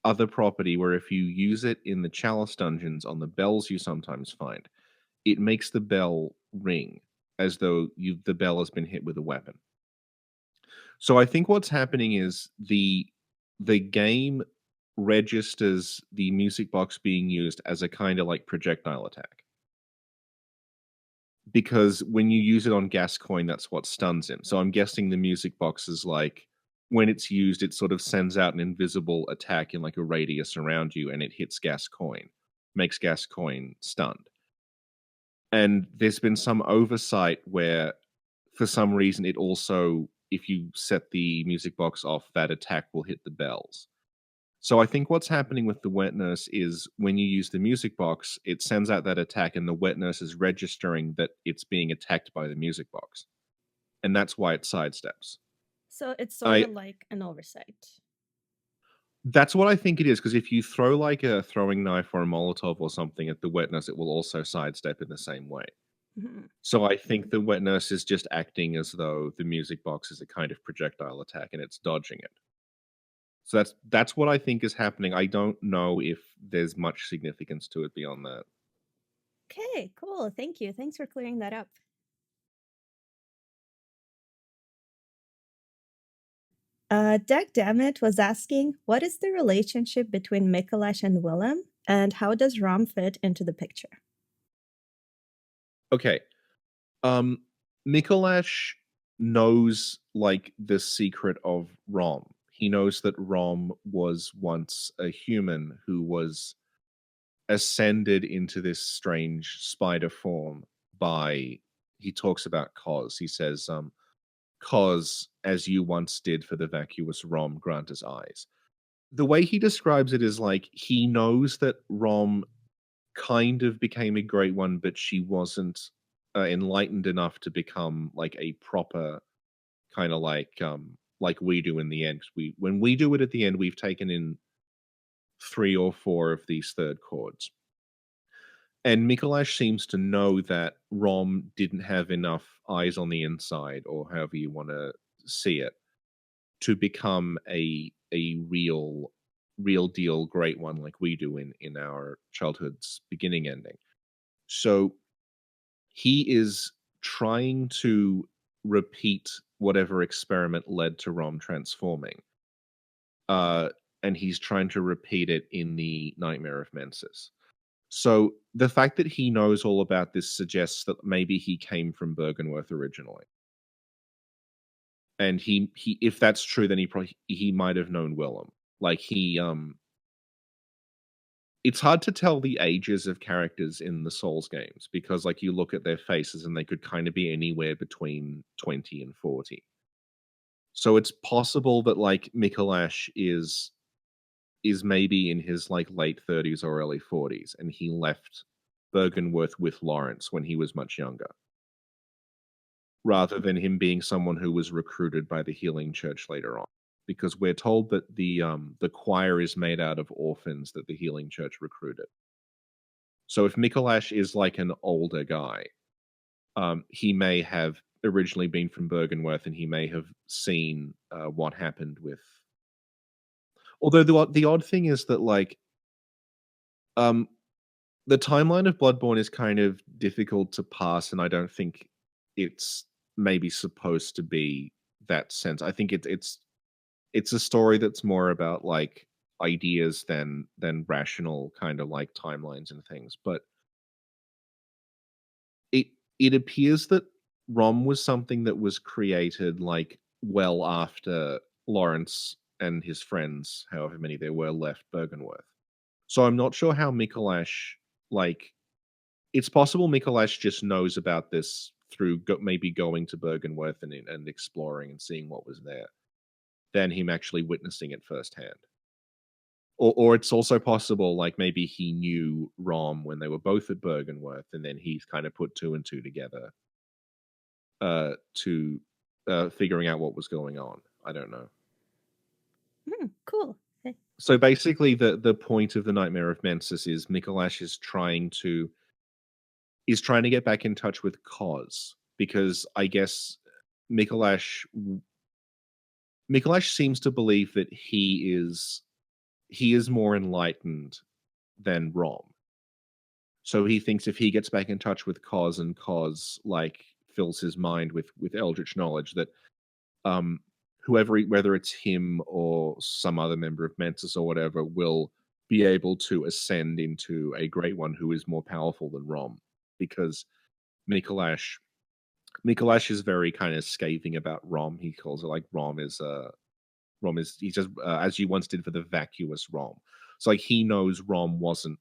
other property where if you use it in the chalice dungeons on the bells you sometimes find, it makes the bell ring as though the bell has been hit with a weapon. So I think what's happening is the game registers the music box being used as a kind of like projectile attack. Because when you use it on Gascoigne, that's what stuns him. So I'm guessing the music box is like when it's used, it sort of sends out an invisible attack in like a radius around you, and it hits Gascoigne, makes Gascoigne stunned. And there's been some oversight where, for some reason, it also, if you set the music box off, that attack will hit the bells. So I think what's happening with the wet nurse is when you use the music box, it sends out that attack, and the wet nurse is registering that it's being attacked by the music box, and that's why it sidesteps. So it's sort I of like an oversight. That's what I think it is, because if you throw like a throwing knife or a Molotov or something at the wet nurse, it will also sidestep in the same way. Mhm. So I think the wet nurse is just acting as though the music box is a kind of projectile attack and it's dodging it. So that's what I think is happening. I don't know if there's much significance to it beyond that. Okay, cool. Thank you. Thanks for clearing that up. Dag Dammit was asking, what is the relationship between Micolash and Willem, and how does Rom fit into the picture? Okay. Micolash knows like the secret of Rom. He knows that Rom was once a human who was ascended into this strange spider form by, he talks about Cos. He says, Cos, as you once did for the vacuous Rom, grant us eyes. The way he describes it is like he knows that Rom kind of became a great one, but she wasn't enlightened enough to become like a proper kind of like we do in the end. When we do it at the end, we've taken in 3 or 4 of these third chords. And Micolash seems to know that Rom didn't have enough eyes on the inside, or however you want to see it, to become a real deal great one like we do in our childhood's beginning ending. So he is trying to repeat whatever experiment led to Rom transforming. And he's trying to repeat it in the Nightmare of Mensis. So the fact that he knows all about this suggests that maybe he came from Bergenworth originally. And he if that's true, then he might have known Willem. Like it's hard to tell the ages of characters in the Souls games because like you look at their faces and they could kind of be anywhere between 20 and 40. So it's possible that like Micolash is maybe in his like late 30s or early 40s and he left Bergenworth with Lawrence when he was much younger, rather than him being someone who was recruited by the Healing Church later on. Because we're told that the choir is made out of orphans that the Healing Church recruited. So if Micolash is like an older guy, he may have originally been from Bergenworth and he may have seen what happened with. Although the odd thing is that like the timeline of Bloodborne is kind of difficult to pass, and I don't think it's maybe supposed to be that sense. I think it's a story that's more about like ideas than rational kind of like timelines and things. But it appears that Rom was something that was created like well after Lawrence and his friends, however many there were, left Bergenworth. So I'm not sure how Micolash, like, it's possible Micolash just knows about this through maybe going to Bergenworth and exploring and seeing what was there, than him actually witnessing it firsthand. or it's also possible, like maybe he knew Rom when they were both at Bergenworth, and then he's kind of put two and two together to figuring out what was going on. I don't know. Cool. So basically, the point of the Nightmare of Mensis is Micolash is trying to get back in touch with Cos, because I guess Micolash seems to believe that he is more enlightened than Rom. So he thinks if he gets back in touch with Cos, and Cos like fills his mind with eldritch knowledge, that whether it's him or some other member of Mensis or whatever, will be able to ascend into a Great One who is more powerful than Rom, because Micolash is very kind of scathing about Rom. He calls it like Rom is he's just as you once did for the vacuous Rom. So like he knows Rom wasn't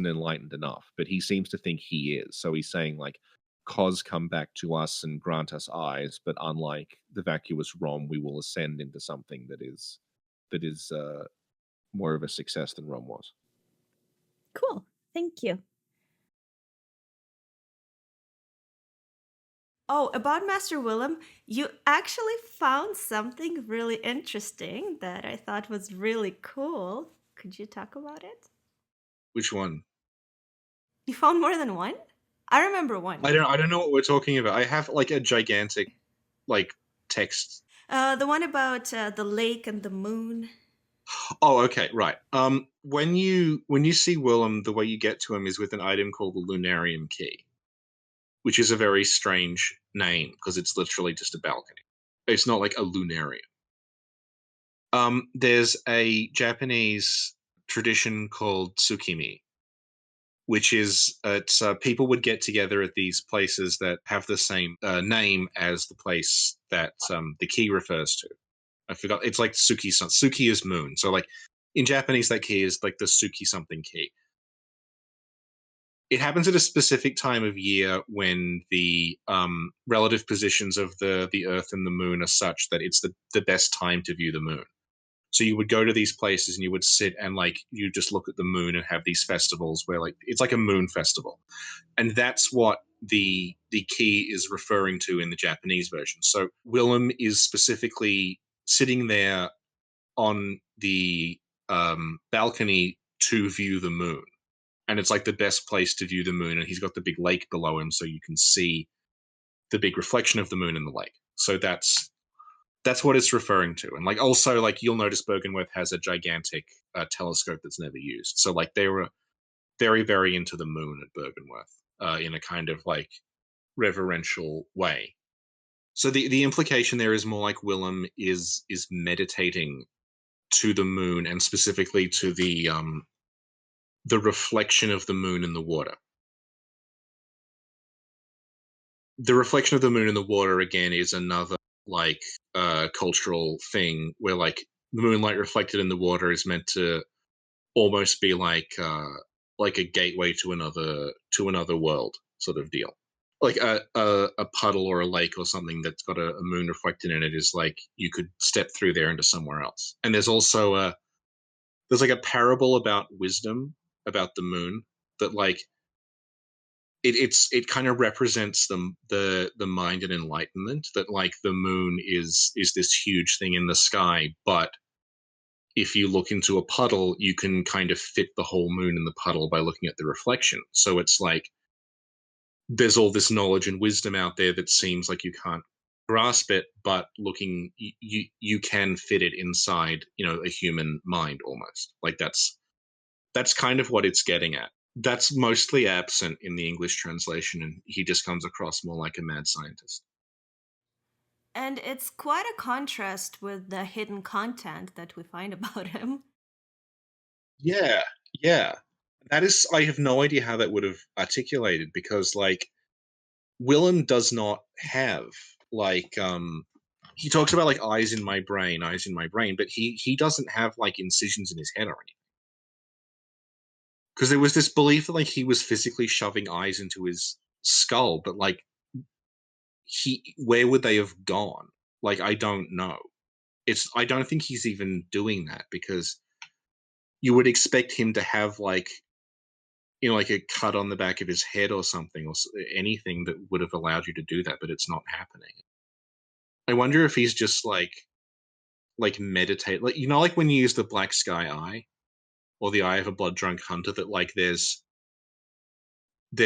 enlightened enough, but he seems to think he is. So he's saying like, Cos come back to us and grant us eyes, but unlike the vacuous Rom, we will ascend into something that is more of a success than Rom was. Cool. Thank you. Oh, about Master Willem, you actually found something really interesting that I thought was really cool. Could you talk about it? Which one? You found more than one? I remember one. I don't know what we're talking about. I have like a gigantic like text. The one about the lake and the moon. Oh, okay, right. When you see Willem, the way you get to him is with an item called the Lunarium Key, which is a very strange name because it's literally just a balcony. It's not like a lunarium. There's a Japanese tradition called tsukimi, which is people would get together at these places that have the same name as the place that the key refers to. I forgot. It's like Suki. Suki is moon. So like in Japanese, that key is like the Suki something key. It happens at a specific time of year when the relative positions of the Earth and the moon are such that it's the best time to view the moon. So you would go to these places and you would sit and like you just look at the moon and have these festivals where like it's like a moon festival, and that's what the key is referring to in the Japanese version. So Willem is specifically sitting there on the balcony to view the moon, and it's like the best place to view the moon. And he's got the big lake below him, so you can see the big reflection of the moon in the lake. So that's what it's referring to. And like also like you'll notice Bergenworth has a gigantic telescope that's never used. So like they were very, very into the moon at Bergenworth in a kind of like reverential way. So the implication there is more like Willem is meditating to the moon, and specifically to the reflection of the moon in the water. The reflection of the moon in the water again is another like cultural thing where like the moonlight reflected in the water is meant to almost be like a gateway to another world sort of deal. Like a puddle or a lake or something that's got a moon reflected in it is like you could step through there into somewhere else. And there's also there's like a parable about wisdom about the moon that like it kind of represents the mind and enlightenment, that like the moon is this huge thing in the sky, but if you look into a puddle, you can kind of fit the whole moon in the puddle by looking at the reflection. So it's like there's all this knowledge and wisdom out there that seems like you can't grasp it, but looking you can fit it inside, a human mind almost. Like that's kind of what it's getting at. That's mostly absent in the English translation, and he just comes across more like a mad scientist. And it's quite a contrast with the hidden content that we find about him. Yeah. That is, I have no idea how that would have articulated, because like Willem does not have like he talks about like eyes in my brain, but he doesn't have like incisions in his head or anything. Because there was this belief that like he was physically shoving eyes into his skull, but like where would they have gone? Like I don't know. I don't think he's even doing that, because you would expect him to have like, you know, like a cut on the back of his head or something, or anything that would have allowed you to do that, but it's not happening. I wonder if he's just like meditate, like, you know, like when you use the black sky eye or the eye of a blood drunk hunter, that like there's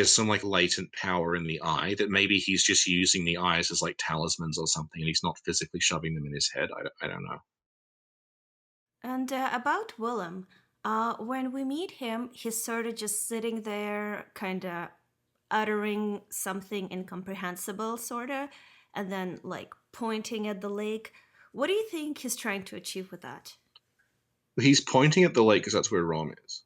some like latent power in the eye, that maybe he's just using the eyes as like talismans or something, and he's not physically shoving them in his head. I don't know. And about Willem, when we meet him, he's sort of just sitting there, kind of uttering something incomprehensible, sort of, and then like pointing at the lake. What do you think he's trying to achieve with that? He's pointing at the lake because that's where Rom is.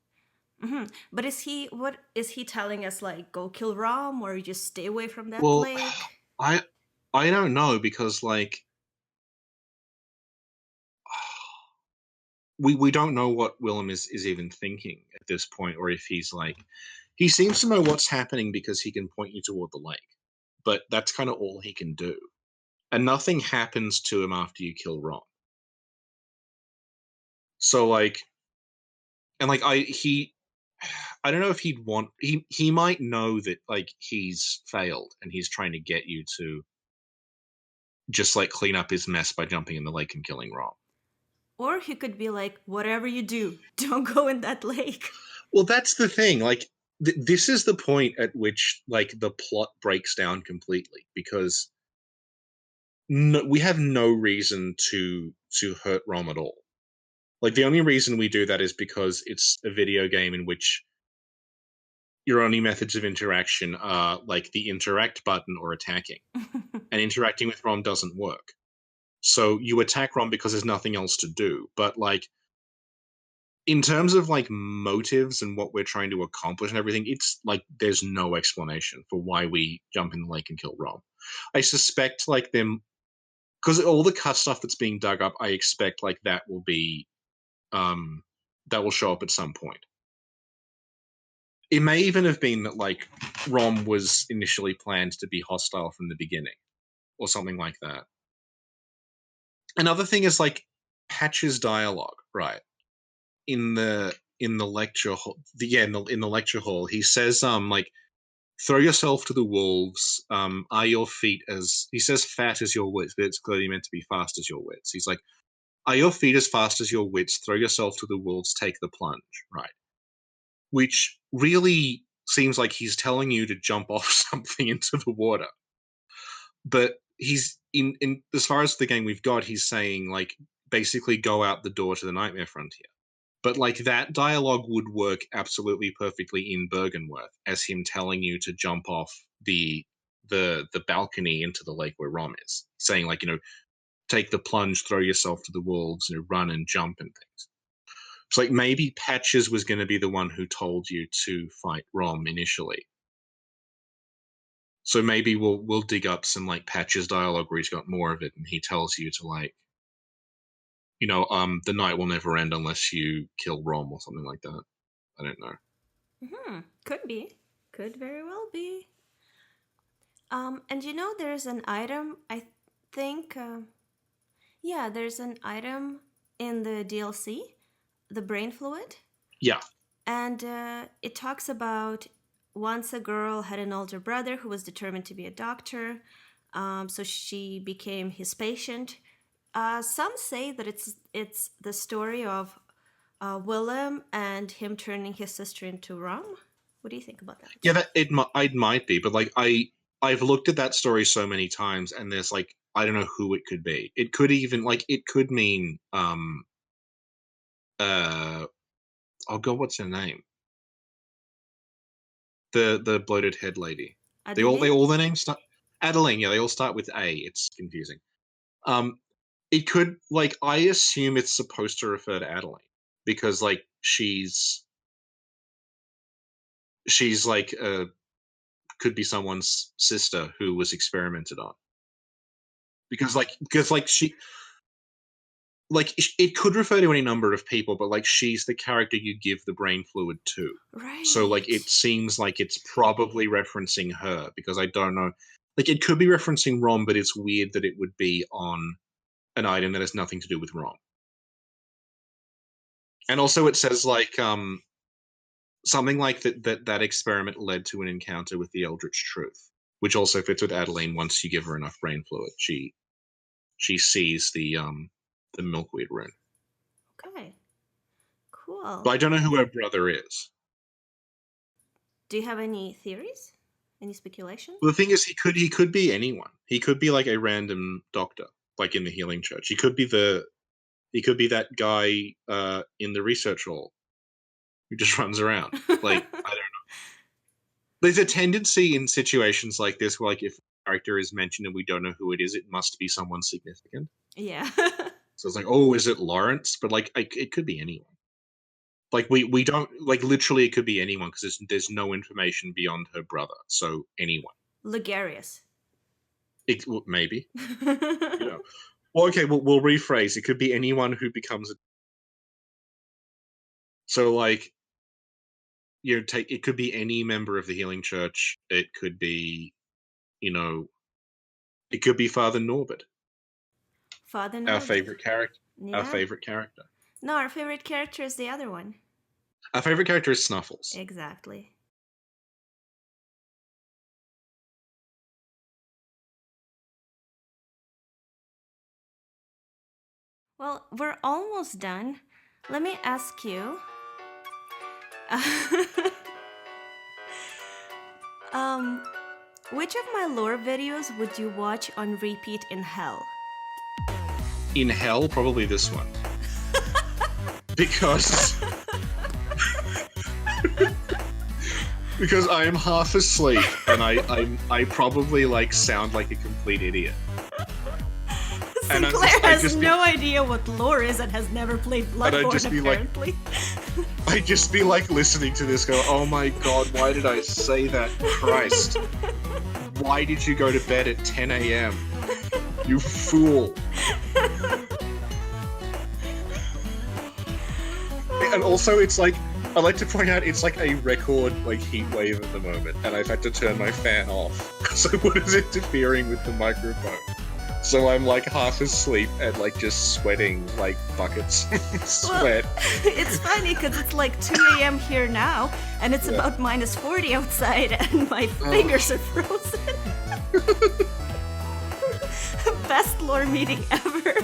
But what is he telling us? Like, go kill Rom, or just stay away from that Well, lake? I don't know, because like we don't know what Willem is even thinking at this point, or if he's like, he seems to know what's happening because he can point you toward the lake, but that's kind of all he can do, and nothing happens to him after you kill Rom. So like, and like I don't know if he might know that like he's failed and he's trying to get you to just like clean up his mess by jumping in the lake and killing Rom. Or he could be like, whatever you do, don't go in that lake. Well, that's the thing. Like, this is the point at which like the plot breaks down completely, because we have no reason to hurt Rom at all. Like, the only reason we do that is because it's a video game in which your only methods of interaction are like the interact button or attacking, and interacting with Rom doesn't work. So you attack Rom because there's nothing else to do. But like, in terms of like motives and what we're trying to accomplish and everything, it's like there's no explanation for why we jump in the lake and kill Rom. I suspect like them, because all the cuss stuff that's being dug up, I expect like that will be that will show up at some point. It may even have been that like Rom was initially planned to be hostile from the beginning, or something like that. Another thing is like Patch's dialogue, right? In the lecture hall, in the lecture hall, he says like, throw yourself to the wolves. Are your feet as, he says fat as your wits, but it's clearly meant to be fast as your wits. He's like, are your feet as fast as your wits? Throw yourself to the wolves, take the plunge, right? Which really seems like he's telling you to jump off something into the water. But he's in as far as the game we've got, he's saying like, basically go out the door to the Nightmare Frontier. But like, that dialogue would work absolutely perfectly in Bergenworth as him telling you to jump off the balcony into the lake where Rom is, saying like, you know, take the plunge, throw yourself to the wolves, you know, run and jump and things. So like, maybe Patches was going to be the one who told you to fight Rom initially. So maybe we'll dig up some like Patches dialogue where he's got more of it, and he tells you to like, you know, the night will never end unless you kill Rom or something like that. I don't know. Could be. Could very well be. And you know, there's an item, I think, yeah, there's an item in the DLC, the brain fluid. Yeah. And it talks about once a girl had an older brother who was determined to be a doctor, so she became his patient. Some say that it's the story of Willem and him turning his sister into Rom. What do you think about that? Yeah, it might be, but like I've looked at that story so many times, and there's like, I don't know who it could be. It could even like, it could mean oh god, what's her name? The bloated head lady. Adeline? They all their names start Adeline. Yeah, they all start with A. It's confusing. It could, like, I assume it's supposed to refer to Adeline because like she's like could be someone's sister who was experimented on. Because she, like, it could refer to any number of people, but like, she's the character you give the brain fluid to. Right. So like, it seems like it's probably referencing her, because I don't know. Like, it could be referencing Rom, but it's weird that it would be on an item that has nothing to do with Rom. And also it says like something like that experiment led to an encounter with the Eldritch Truth, which also fits with Adeline. Once you give her enough brain fluid, she sees the milkweed rune. Okay. Cool. But I don't know who her brother is. Do you have any theories? Any speculation? Well, the thing is, he could be anyone. He could be like a random doctor, like in the healing church. He could be that guy in the research hall who just runs around. Like, I don't know. There's a tendency in situations like this where, like, if a character is mentioned and we don't know who it is, it must be someone significant. Yeah. So it's like, oh, is it Lawrence? But like, it could be anyone. Like we don't like literally it could be anyone because there's no information beyond her brother. So anyone. Ligarius. Maybe. Well, okay, we'll rephrase. It could be anyone who becomes a. So like, it could be any member of the Healing Church. It could be, it could be Father Norbert. Father Norbert. Our favorite character. Yeah. Our favorite character. No, our favorite character is the other one. Our favorite character is Snuffles. Exactly. Well, we're almost done. Let me ask you. Which of my lore videos would you watch on repeat in hell? In hell, probably this one. Because I am half asleep and I probably like sound like a complete idiot. Sinclair has no idea what lore is and has never played Bloodborne, apparently. I'd just be like listening to this go, oh my god, why did I say that? Christ. Why did you go to bed at 10 a.m.? You fool. And also it's like, I like to point out it's like a record like heat wave at the moment, and I've had to turn my fan off because I was interfering with the microphone. So I'm like half asleep and like just sweating like buckets of sweat. Well, it's funny because it's like 2 a.m. here now, and it's about -40 outside, and my fingers are frozen. Best lore meeting ever.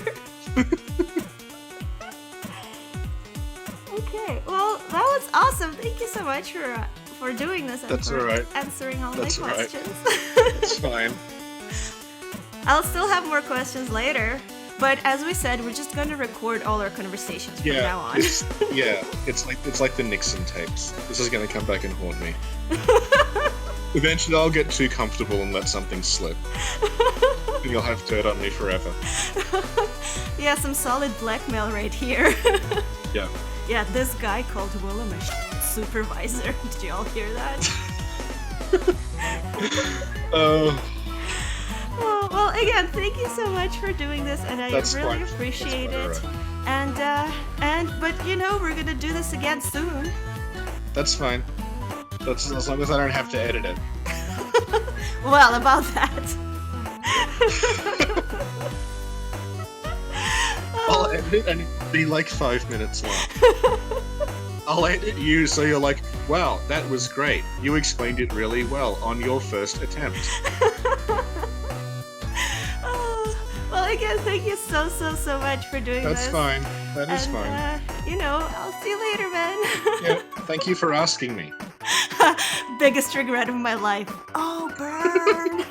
Okay, well, that was awesome. Thank you so much for doing this and for answering all my questions. It's fine. I'll still have more questions later, but as we said, we're just going to record all our conversations from now on. It's like the Nixon tapes. This is going to come back and haunt me. Eventually, I'll get too comfortable and let something slip, and you'll have dirt on me forever. Yeah, some solid blackmail right here. Yeah. Yeah, this guy called Willem a supervisor. Did you all hear that? Well, again, thank you so much for doing this, and I really appreciate it. Right. But we're gonna do this again soon. That's fine. That's as long as I don't have to edit it. Well, about that. I'll edit it and it'll be like 5 minutes long. I'll edit you so you're like, wow, that was great. You explained it really well on your first attempt. Well, again, thank you so much for doing this. That's fine. That is fine. I'll see you later, man. Yeah, thank you for asking me. Biggest regret of my life. Oh, burn.